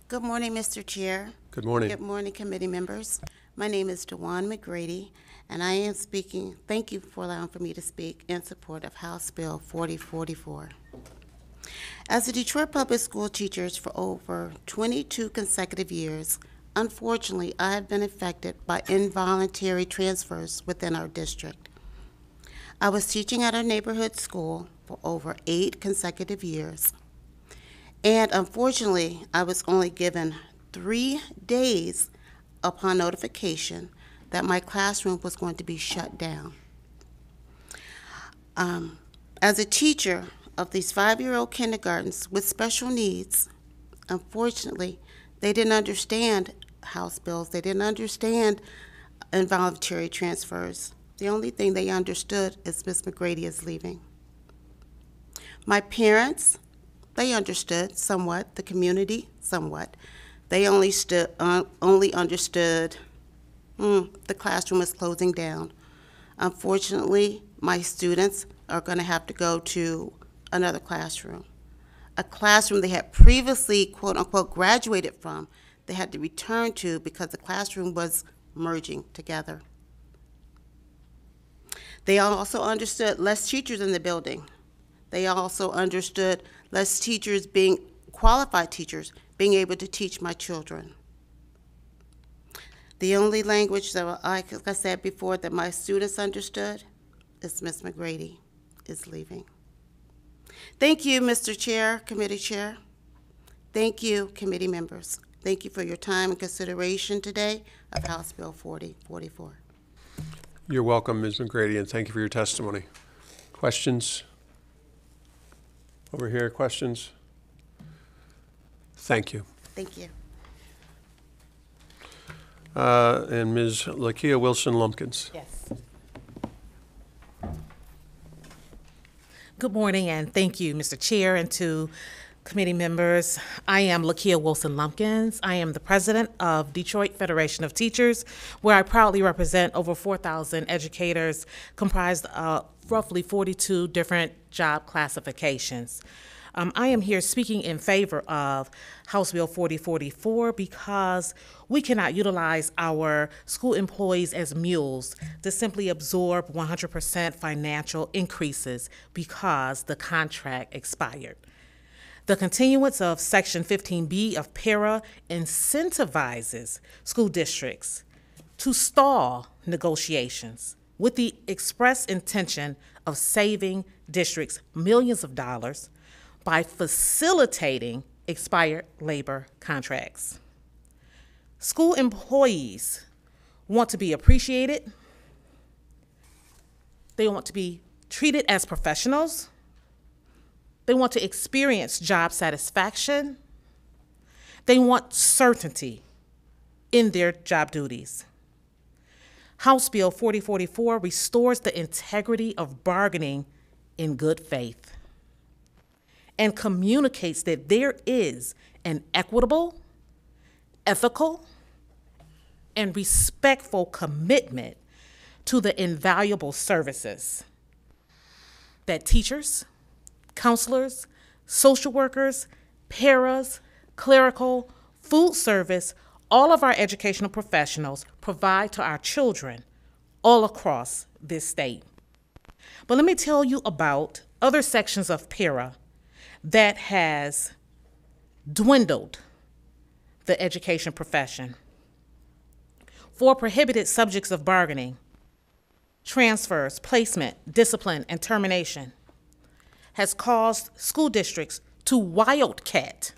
Good morning, Mr. Chair. Good morning. Good morning, committee members. My name is DeJuan McGrady, and I am speaking, thank you for allowing for me to speak in support of House Bill 4044. As a Detroit Public School teacher for over 22 consecutive years, unfortunately, I have been affected by involuntary transfers within our district. I was teaching at our neighborhood school for over 8 consecutive years. And unfortunately, I was only given 3 days upon notification that my classroom was going to be shut down. As a teacher of these 5-year-old kindergartens with special needs, unfortunately, they didn't understand House bills. They didn't understand involuntary transfers. The only thing they understood is Ms. McGrady is leaving. My parents, they understood somewhat, the community somewhat. They only understood the classroom is closing down. Unfortunately, my students are going to have to go to another classroom. A classroom they had previously, quote unquote, graduated from, they had to return to because the classroom was merging together. They also understood less teachers in the building. They also understood less teachers being qualified teachers, being able to teach my children. The only language that, like I said before, that my students understood is Ms. McGrady is leaving. Thank you, Mr. Chair, Committee Chair. Thank you, committee members. Thank you for your time and consideration today of House Bill 4044. You're welcome, Ms. McGrady, and thank you for your testimony. Questions? Over here, questions? Thank you. Thank you. And Ms. Lakia Wilson-Lumpkins. Yes. Good morning, and thank you, Mr. Chair, and to committee members. I am Lakia Wilson-Lumpkins. I am the president of Detroit Federation of Teachers, where I proudly represent over 4,000 educators comprised of roughly 42 different job classifications. I am here speaking in favor of House Bill 4044 because we cannot utilize our school employees as mules to simply absorb 100% financial increases because the contract expired. The continuance of Section 15B of PARA incentivizes school districts to stall negotiations with the express intention of saving districts millions of dollars by facilitating expired labor contracts. School employees want to be appreciated. They want to be treated as professionals. They want to experience job satisfaction. They want certainty in their job duties. House Bill 4044 restores the integrity of bargaining in good faith and communicates that there is an equitable, ethical, and respectful commitment to the invaluable services that teachers, counselors, social workers, paras, clerical, food service, all of our educational professionals provide to our children all across this state. But let me tell you about other sections of PARA that has dwindled the education profession. For prohibited subjects of bargaining, transfers, placement, discipline, and termination has caused school districts to wildcat,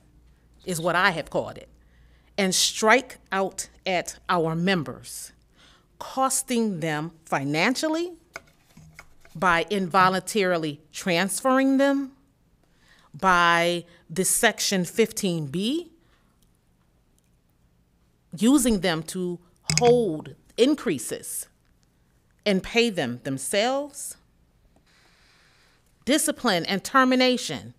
is what I have called it, and strike out at our members, costing them financially by involuntarily transferring them, by the Section 15B, using them to hold increases and pay them themselves, discipline and termination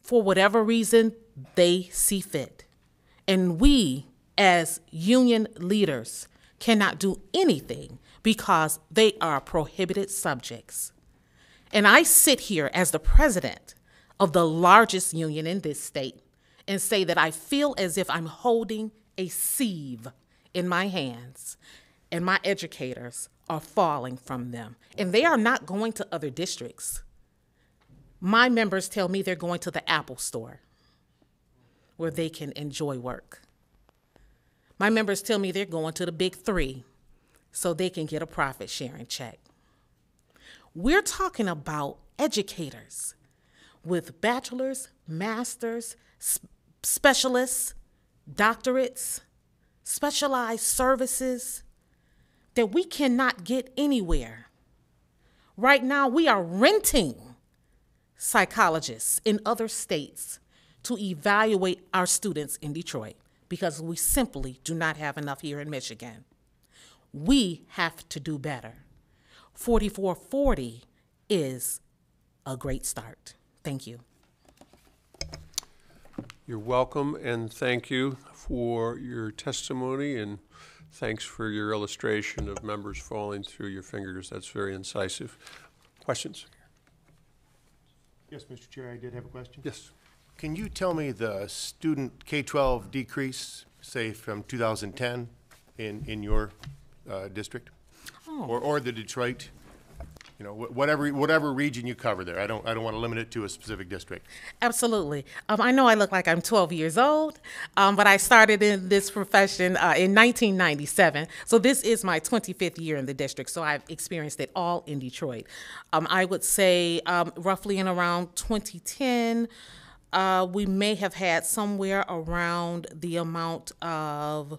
for whatever reason they see fit. And we, as union leaders, cannot do anything because they are prohibited subjects. And I sit here as the president of the largest union in this state and say that I feel as if I'm holding a sieve in my hands, and my educators are falling from them. And they are not going to other districts. My members tell me they're going to the Apple Store where they can enjoy work. My members tell me they're going to the big three so they can get a profit sharing check. We're talking about educators with bachelor's, master's, specialists, doctorates, specialized services that we cannot get anywhere. Right now, we are renting psychologists in other states to evaluate our students in Detroit because we simply do not have enough here in Michigan. We have to do better. 4440 is a great start. Thank you. You're welcome, and thank you for your testimony, and thanks for your illustration of members falling through your fingers. That's very incisive. Questions? Yes, Mr. Chair, I did have a question. Yes. Can you tell me the student K-12 decrease, say from 2010 in your district? Or the Detroit, you know, whatever region you cover there. I don't want to limit it to a specific district. Absolutely. I know I look like I'm 12 years old, but I started in this profession in 1997. So this is my 25th year in the district. So I've experienced it all in Detroit. I would say roughly in around 2010, we may have had somewhere around the amount of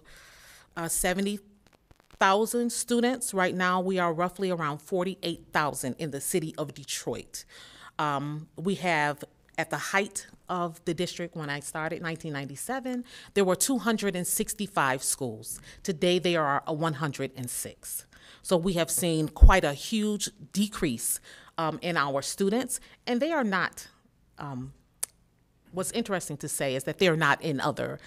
70,000 students. Right now, we are roughly around 48,000 in the city of Detroit. We have, at the height of the district when I started, 1997, there were 265 schools. Today, there are 106. So we have seen quite a huge decrease in our students, and they are not, what's interesting to say is that they're not in other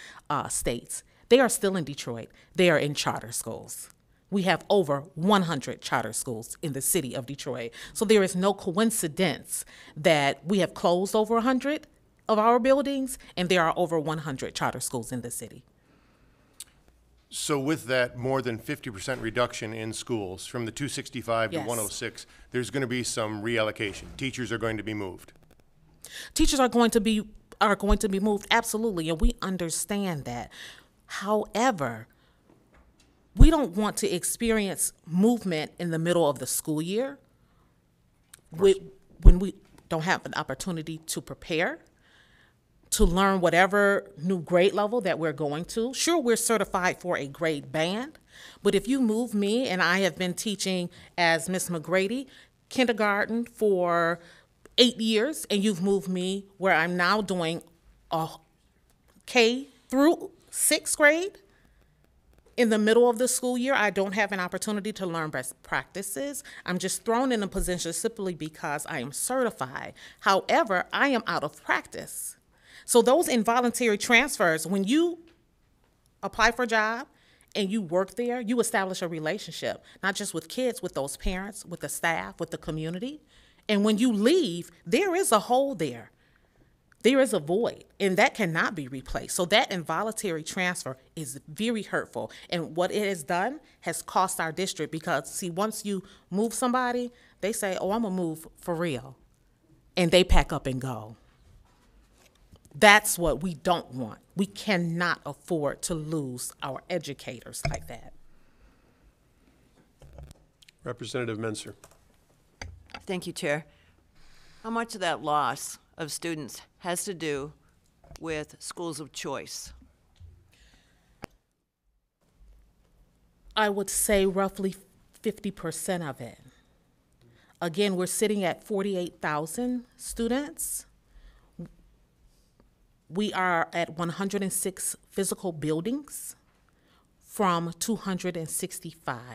states. They are still in Detroit. They are in charter schools. We have over 100 charter schools in the city of Detroit. So there is no coincidence that we have closed over 100 of our buildings, and there are over 100 charter schools in the city. So with that more than 50% reduction in schools from the 265 to Yes. 106, there's going to be some reallocation. Teachers are going to be moved. Teachers are going to be moved, absolutely, and we understand that. However, we don't want to experience movement in the middle of the school year when we don't have an opportunity to prepare, to learn whatever new grade level that we're going to. Sure, we're certified for a grade band, but if you move me, and I have been teaching as Ms. McGrady, kindergarten for 8 years, and you've moved me where I'm now doing a K through 6th grade, in the middle of the school year, I don't have an opportunity to learn best practices. I'm just thrown in a position simply because I am certified. However, I am out of practice. So those involuntary transfers, when you apply for a job and you work there, you establish a relationship, not just with kids, with those parents, with the staff, with the community. And when you leave, there is a hole there. There is a void, and that cannot be replaced. So that involuntary transfer is very hurtful. And what it has done has cost our district because, see, once you move somebody, they say, oh, I'm going to move for real. And they pack up and go. That's what we don't want. We cannot afford to lose our educators like that. Representative Menser. Thank you, Chair. How much of that loss of students has to do with schools of choice? I would say roughly 50% of it. Again, we're sitting at 48,000 students. We are at 106 physical buildings from 265.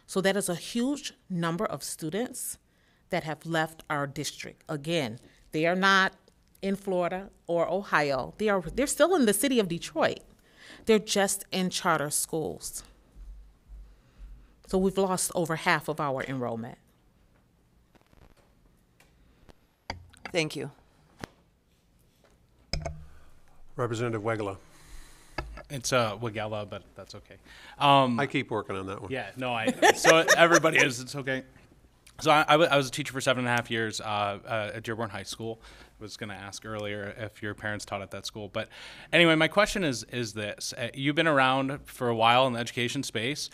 So that is a huge number of students that have left our district. Again, they are not in Florida or Ohio. They're still in the city of Detroit. They're just in charter schools. So we've lost over half of our enrollment. Thank you. Representative Wegela. It's Wagella, but that's okay. I keep working on that one. Yeah, no, so everybody is. It's okay. So I was a teacher for 7.5 years at Dearborn High School. I was going to ask earlier if your parents taught at that school. But anyway, my question is this. You've been around for a while in the education space.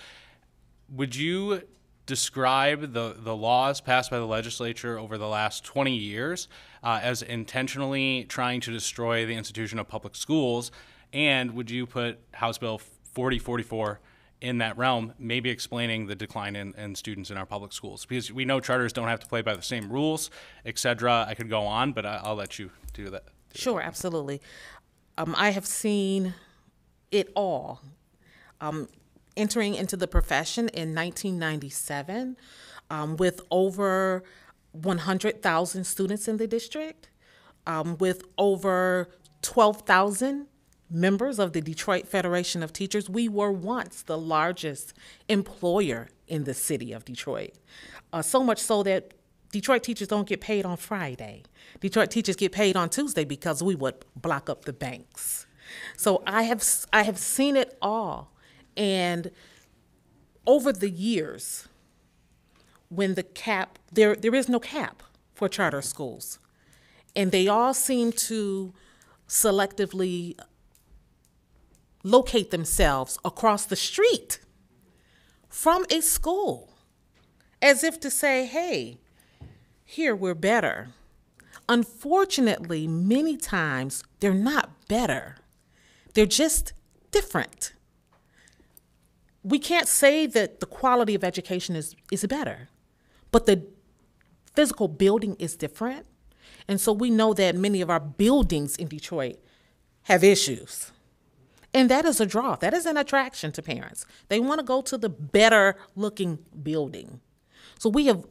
Would you describe the laws passed by the legislature over the last 20 years as intentionally trying to destroy the institution of public schools? And would you put House Bill 4044 in that realm, maybe explaining the decline in students in our public schools? Because we know charters don't have to play by the same rules, et cetera. I could go on, but I'll let you do that. Sure, absolutely. I have seen it all. Entering into the profession in 1997 with over 100,000 students in the district, with over 12,000 members of the Detroit Federation of Teachers. We were once the largest employer in the city of Detroit. So much so that Detroit teachers don't get paid on Friday. Detroit teachers get paid on Tuesday because we would block up the banks. So I have seen it all. And over the years, when the cap, there is no cap for charter schools. And they all seem to selectively locate themselves across the street from a school, as if to say, hey, here we're better. Unfortunately, many times they're not better. They're just different. We can't say that the quality of education is better, but the physical building is different. And so we know that many of our buildings in Detroit have issues. And that is a draw. That is an attraction to parents. They want to go to the better looking building. So we have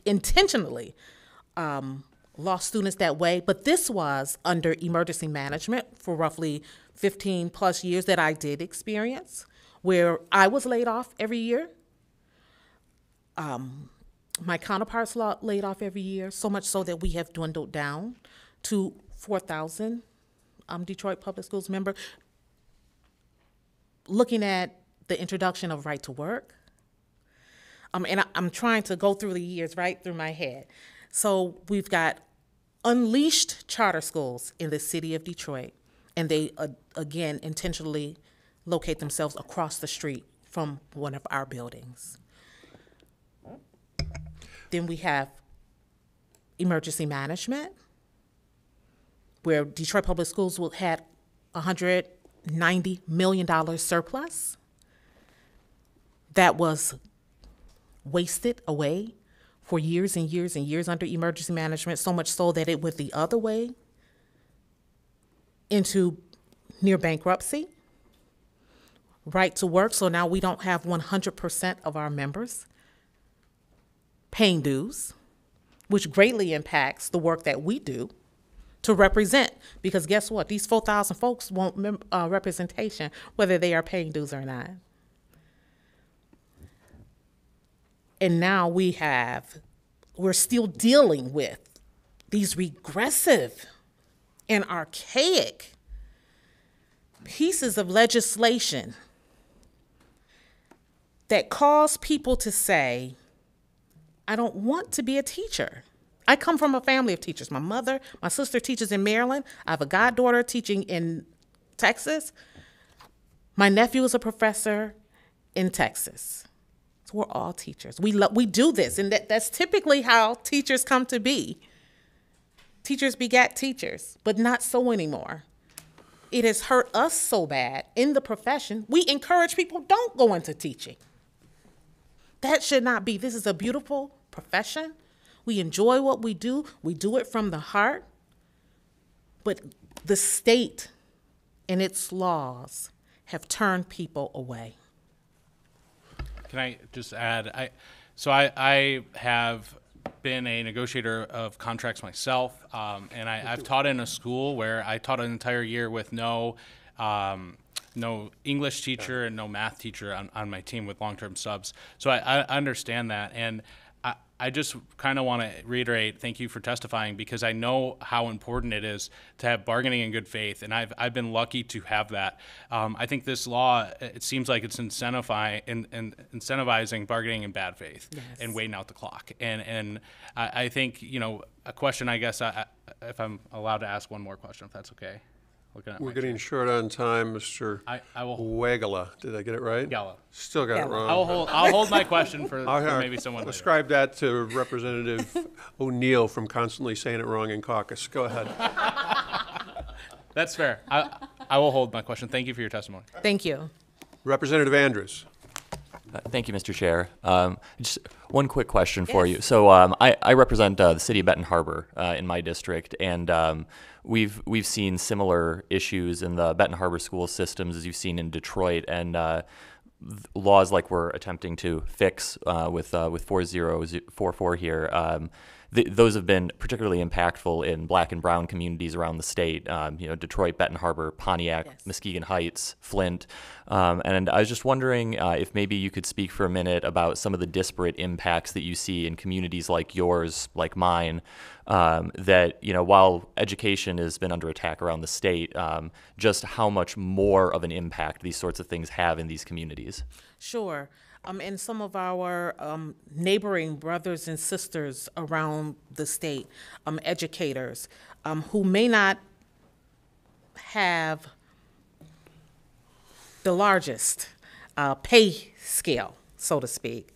intentionally lost students that way, but this was under emergency management for roughly 15 plus years that I did experience, where I was laid off every year. My counterparts laid off every year, so much so that we have dwindled down to 4,000 Detroit Public Schools member. Looking at the introduction of right to work, and I'm trying to go through the years right through my head. So we've got unleashed charter schools in the city of Detroit, and they, again, intentionally locate themselves across the street from one of our buildings. Then we have emergency management, where Detroit Public Schools had $190 million surplus that was wasted away for years and years and years under emergency management, so much so that it went the other way into near bankruptcy. Right to work, so now we don't have 100% of our members paying dues, which greatly impacts the work that we do to represent, because guess what? These 4,000 folks want representation, whether they are paying dues or not. And now we're still dealing with these regressive and archaic pieces of legislation that cause people to say, I don't want to be a teacher. I come from a family of teachers. My sister teaches in Maryland. I have a goddaughter teaching in Texas. My nephew is a professor in Texas. So we're all teachers. We do this, and that's typically how teachers come to be. Teachers begat teachers, but not so anymore. It has hurt us so bad in the profession, we encourage people, don't go into teaching. That should not be. This is a beautiful profession. We enjoy what we do it from the heart, but the state and its laws have turned people away. Can I just add, I have been a negotiator of contracts myself, and I've taught in a school where I taught an entire year with no English teacher and no math teacher on my team with long-term subs. So I understand that, and I just kind of want to reiterate, thank you for testifying, because I know how important it is to have bargaining in good faith, and I've been lucky to have that. I think this law, it seems like it's incentivizing bargaining in bad faith and waiting out the clock. And I think, you know, a question, I guess, if I'm allowed to ask one more question, if that's okay. We're getting short on time, Mr. Wagala. Did I get it right? Gala. Still got it wrong. I'll hold my question for maybe someone later. Ascribe that to Representative O'Neill from constantly saying it wrong in caucus. Go ahead. That's fair. I will hold my question. Thank you for your testimony. Thank you. Representative Andrews. Thank you, Mr. Chair. Just one quick question for you. So I represent the city of Benton Harbor in my district, and we've seen similar issues in the Benton Harbor school systems as you've seen in Detroit, and laws like we're attempting to fix with 4044 here. Those have been particularly impactful in Black and Brown communities around the state. You know, Detroit, Benton Harbor, Pontiac, Muskegon Heights, Flint. And I was just wondering if maybe you could speak for a minute about some of the disparate impacts that you see in communities like yours, like mine, that, you know, while education has been under attack around the state, just how much more of an impact these sorts of things have in these communities. Sure. And some of our neighboring brothers and sisters around the state, educators, who may not have the largest pay scale, so to speak,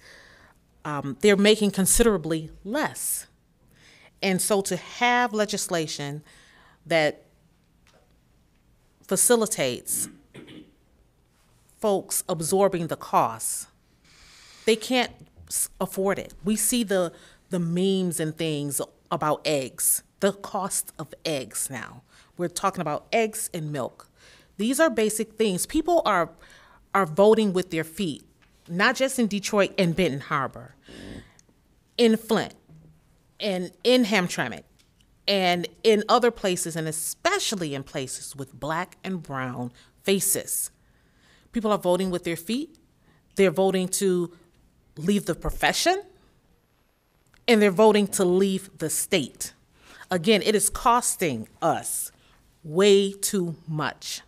they're making considerably less. And so to have legislation that facilitates folks absorbing the costs, they can't afford it. We see the memes and things about eggs, the cost of eggs now. We're talking about eggs and milk. These are basic things. People are voting with their feet, not just in Detroit and Benton Harbor, in Flint, and in Hamtramck, and in other places, and especially in places with Black and brown faces. People are voting with their feet. They're voting to leave the profession, and they're voting to leave the state. Again, it is costing us way too much.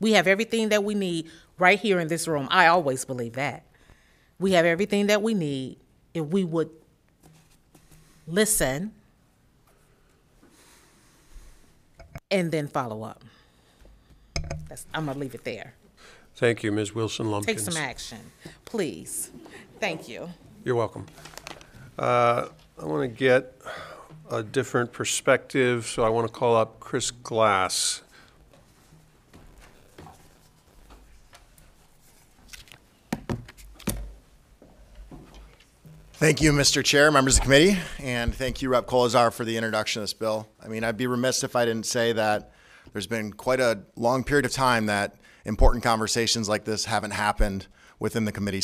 We have everything that we need right here in this room. I always believe that. We have everything that we need if we would listen and then follow up. I'm going to leave it there. Thank you, Ms. Wilson-Lumpkins. Take some action, please. Thank you. You're welcome. I want to get a different perspective, so I want to call up Chris Glass. Thank you, Mr. Chair, members of the committee, and thank you, Rep. Kolazar, for the introduction of this bill. I mean, I'd be remiss if I didn't say that there's been quite a long period of time that important conversations like this haven't happened within the committee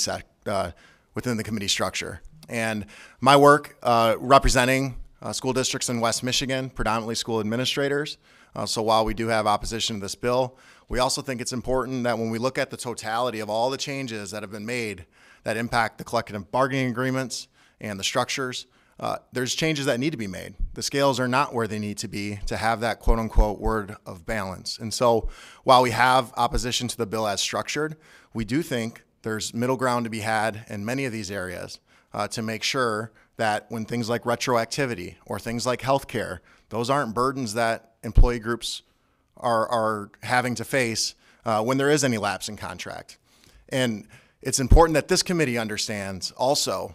structure. And my work representing school districts in West Michigan, predominantly school administrators. So while we do have opposition to this bill, we also think it's important that when we look at the totality of all the changes that have been made that impact the collective bargaining agreements and the structures, there's changes that need to be made. The scales are not where they need to be to have that quote unquote word of balance. And so while we have opposition to the bill as structured, we do think there's middle ground to be had in many of these areas to make sure that when things like retroactivity or things like healthcare, those aren't burdens that employee groups are having to face when there is any lapse in contract. And it's important that this committee understands also,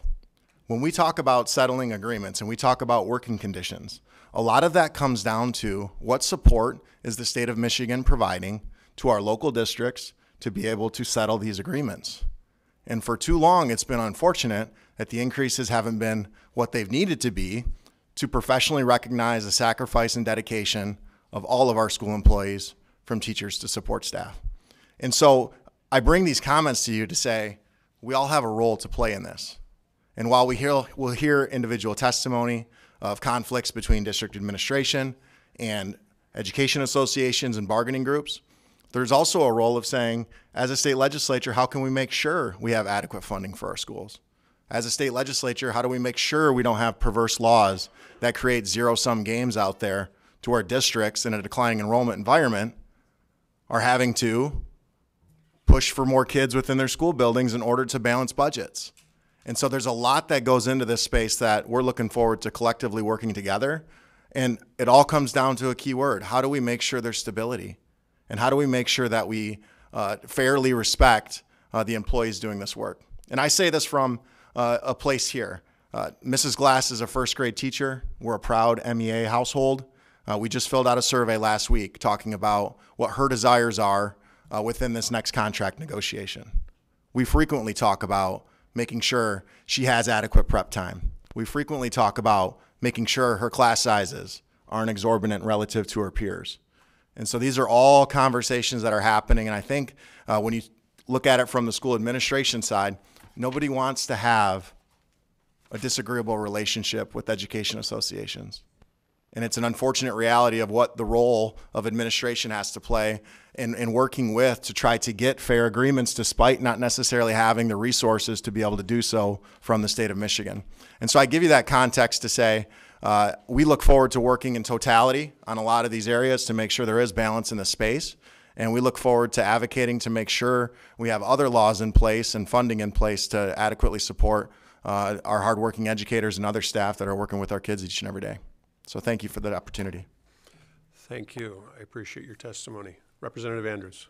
when we talk about settling agreements and we talk about working conditions, a lot of that comes down to what support is the state of Michigan providing to our local districts to be able to settle these agreements. And for too long, it's been unfortunate that the increases haven't been what they've needed to be to professionally recognize the sacrifice and dedication of all of our school employees, from teachers to support staff. And so I bring these comments to you to say, we all have a role to play in this. And while we'll hear individual testimony of conflicts between district administration and education associations and bargaining groups, there's also a role of saying, as a state legislature, how can we make sure we have adequate funding for our schools? As a state legislature, how do we make sure we don't have perverse laws that create zero-sum games out there to where districts in a declining enrollment environment are having to push for more kids within their school buildings in order to balance budgets? And so there's a lot that goes into this space that we're looking forward to collectively working together. And it all comes down to a key word. How do we make sure there's stability? And how do we make sure that we fairly respect the employees doing this work? And I say this from a place here. Mrs. Glass is a first grade teacher. We're a proud MEA household. We just filled out a survey last week talking about what her desires are within this next contract negotiation. We frequently talk about making sure she has adequate prep time. We frequently talk about making sure her class sizes aren't exorbitant relative to her peers. And so these are all conversations that are happening. And I think when you look at it from the school administration side, nobody wants to have a disagreeable relationship with education associations. And it's an unfortunate reality of what the role of administration has to play in working with to try to get fair agreements despite not necessarily having the resources to be able to do so from the state of Michigan. And so I give you that context to say we look forward to working in totality on a lot of these areas to make sure there is balance in the space. And we look forward to advocating to make sure we have other laws in place and funding in place to adequately support our hardworking educators and other staff that are working with our kids each and every day. So thank you for that opportunity. Thank you. I appreciate your testimony. Representative Andrews.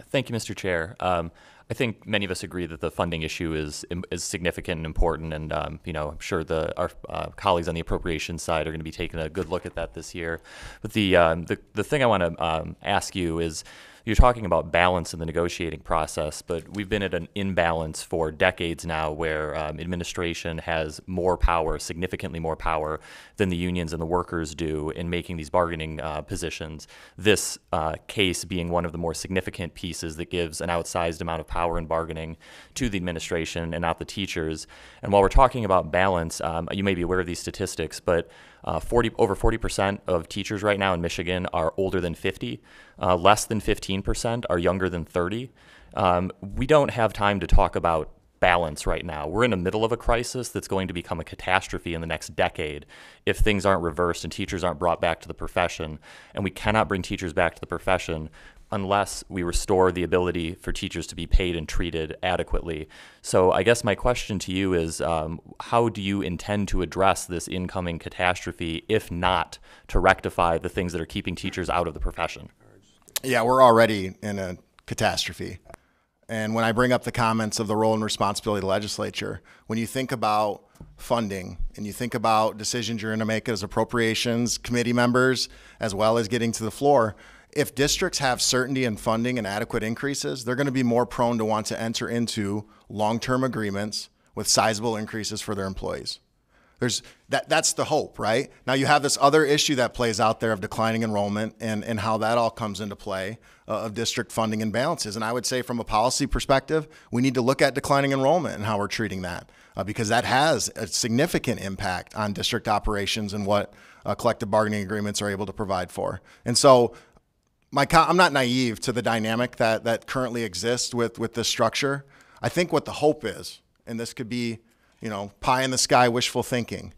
Thank you, Mr. Chair. I think many of us agree that the funding issue is significant and important, and I'm sure our colleagues on the appropriations side are going to be taking a good look at that this year. But the thing I want to ask you is, you're talking about balance in the negotiating process, but we've been at an imbalance for decades now where administration has more power, significantly more power than the unions and the workers do in making these bargaining positions. This case being one of the more significant pieces that gives an outsized amount of power in bargaining to the administration and not the teachers. And while we're talking about balance, you may be aware of these statistics, but over 40% of teachers right now in Michigan are older than 50. Less than 15% are younger than 30. We don't have time to talk about balance right now. We're in the middle of a crisis that's going to become a catastrophe in the next decade if things aren't reversed and teachers aren't brought back to the profession. And we cannot bring teachers back to the profession unless we restore the ability for teachers to be paid and treated adequately. So I guess my question to you is, how do you intend to address this incoming catastrophe, if not to rectify the things that are keeping teachers out of the profession? Yeah, we're already in a catastrophe. And when I bring up the comments of the role and responsibility of the legislature, when you think about funding and you think about decisions you're going to make as appropriations committee members, as well as getting to the floor, if districts have certainty in funding and adequate increases, they're going to be more prone to want to enter into long-term agreements with sizable increases for their employees. That's the hope, right? Now you have this other issue that plays out there of declining enrollment and how that all comes into play of district funding imbalances. And I would say from a policy perspective, we need to look at declining enrollment and how we're treating that because that has a significant impact on district operations and what collective bargaining agreements are able to provide for. And so I'm not naive to the dynamic that currently exists with this structure. I think what the hope is, and this could be pie in the sky wishful thinking.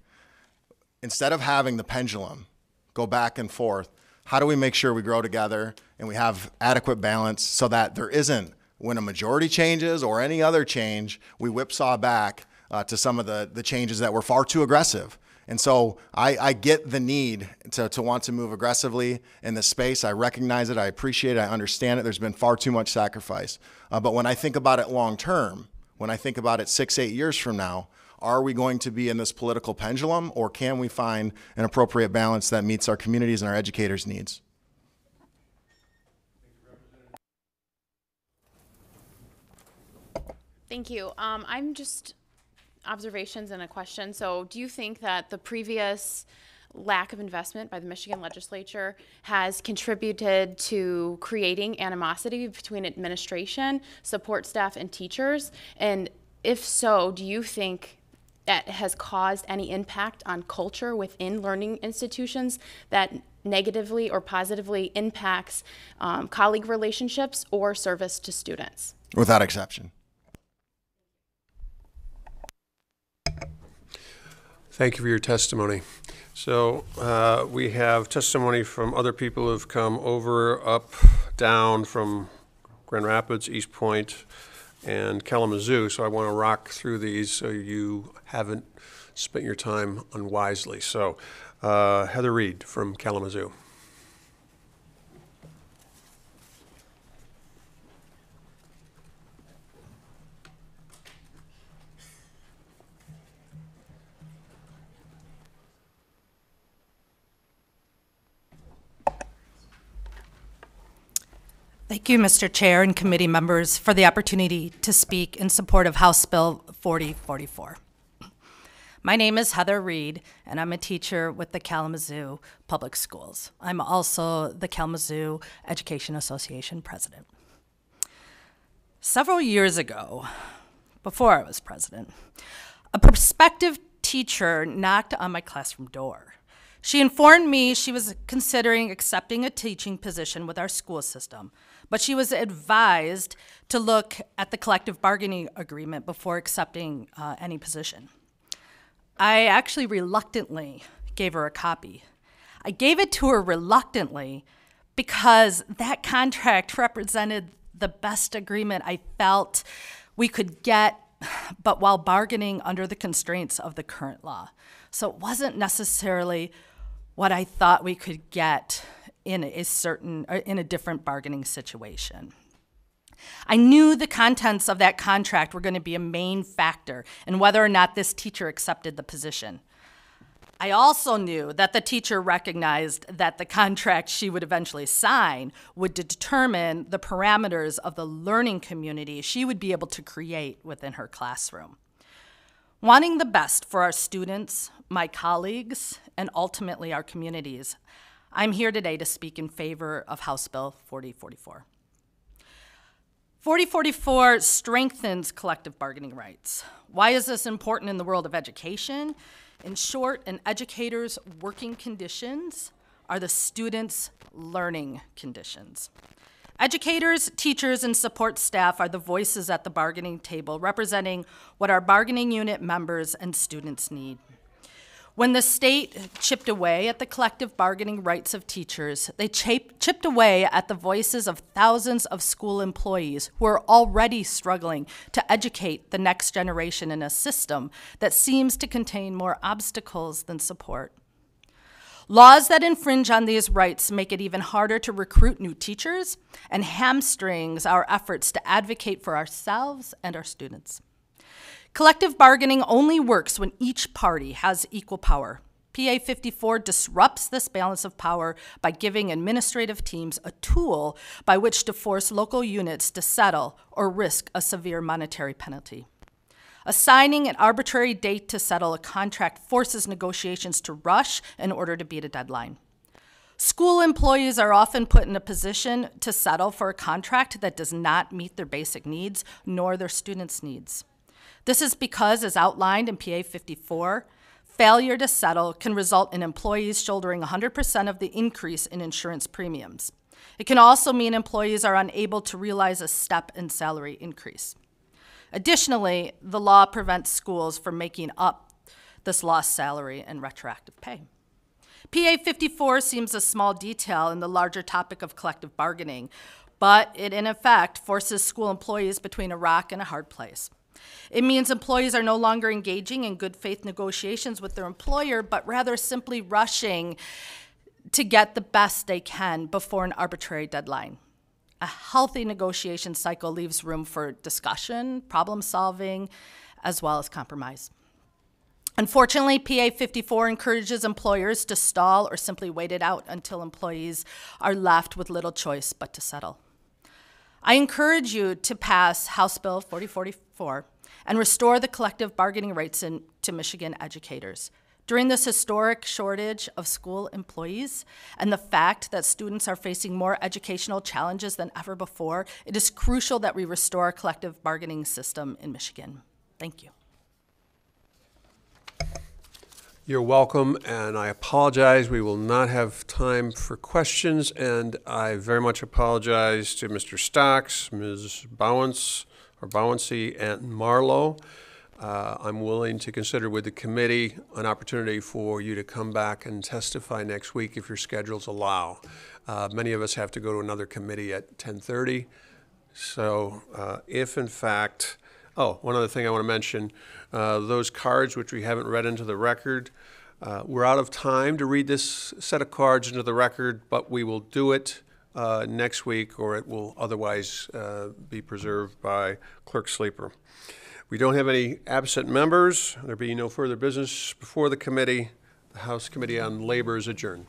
Instead of having the pendulum go back and forth, how do we make sure we grow together and we have adequate balance so that there isn't, when a majority changes or any other change, we whipsaw back to some of the changes that were far too aggressive. And so I get the need to want to move aggressively in this space. I recognize it. I appreciate it. I understand it. There's been far too much sacrifice. But when I think about it long term, when I think about it 6-8 years from now, are we going to be in this political pendulum, or can we find an appropriate balance that meets our communities and our educators' needs? Thank you. I'm just observations and a question. So do you think that the previous lack of investment by the Michigan legislature has contributed to creating animosity between administration, support staff, and teachers? And if so, do you think that has caused any impact on culture within learning institutions that negatively or positively impacts colleague relationships or service to students? Without exception. Thank you for your testimony. So we have testimony from other people who have come over, up, down from Grand Rapids, East Point, and Kalamazoo. So I want to rock through these so you haven't spent your time unwisely. So Heather Reed from Kalamazoo. Thank you, Mr. Chair and committee members, for the opportunity to speak in support of House Bill 4044. My name is Heather Reed, and I'm a teacher with the Kalamazoo Public Schools. I'm also the Kalamazoo Education Association president. Several years ago, before I was president, a prospective teacher knocked on my classroom door. She informed me she was considering accepting a teaching position with our school system, but she was advised to look at the collective bargaining agreement before accepting any position. I actually reluctantly gave her a copy. I gave it to her reluctantly because that contract represented the best agreement I felt we could get, but while bargaining under the constraints of the current law. So it wasn't necessarily what I thought we could get in a different bargaining situation. I knew the contents of that contract were going to be a main factor in whether or not this teacher accepted the position. I also knew that the teacher recognized that the contract she would eventually sign would determine the parameters of the learning community she would be able to create within her classroom. Wanting the best for our students, my colleagues, and ultimately our communities, I'm here today to speak in favor of House Bill 4044. 4044 strengthens collective bargaining rights. Why is this important in the world of education? In short, an educator's working conditions are the students' learning conditions. Educators, teachers, and support staff are the voices at the bargaining table representing what our bargaining unit members and students need. When the state chipped away at the collective bargaining rights of teachers, they chipped away at the voices of thousands of school employees who are already struggling to educate the next generation in a system that seems to contain more obstacles than support. Laws that infringe on these rights make it even harder to recruit new teachers and hamstrings our efforts to advocate for ourselves and our students. Collective bargaining only works when each party has equal power. PA 54 disrupts this balance of power by giving administrative teams a tool by which to force local units to settle or risk a severe monetary penalty. Assigning an arbitrary date to settle a contract forces negotiations to rush in order to beat a deadline. School employees are often put in a position to settle for a contract that does not meet their basic needs nor their students' needs. This is because, as outlined in PA 54, failure to settle can result in employees shouldering 100% of the increase in insurance premiums. It can also mean employees are unable to realize a step in salary increase. Additionally, the law prevents schools from making up this lost salary and retroactive pay. PA 54 seems a small detail in the larger topic of collective bargaining, but it in effect forces school employees between a rock and a hard place. It means employees are no longer engaging in good faith negotiations with their employer, but rather simply rushing to get the best they can before an arbitrary deadline. A healthy negotiation cycle leaves room for discussion, problem solving, as well as compromise. Unfortunately, PA 54 encourages employers to stall or simply wait it out until employees are left with little choice but to settle. I encourage you to pass House Bill 4044 and restore the collective bargaining rights to Michigan educators. During this historic shortage of school employees and the fact that students are facing more educational challenges than ever before, it is crucial that we restore our collective bargaining system in Michigan. Thank you. You're welcome, and I apologize. We will not have time for questions, and I very much apologize to Mr. Stocks, Ms. Bowency, and Marlowe. I'm willing to consider with the committee an opportunity for you to come back and testify next week if your schedules allow. Many of us have to go to another committee at 10:30. So if in fact, one other thing I want to mention, those cards which we haven't read into the record, we're out of time to read this set of cards into the record, but we will do it next week, or it will otherwise be preserved by Clerk Sleeper. We don't have any absent members. There being no further business before the committee, the House Committee on Labor is adjourned.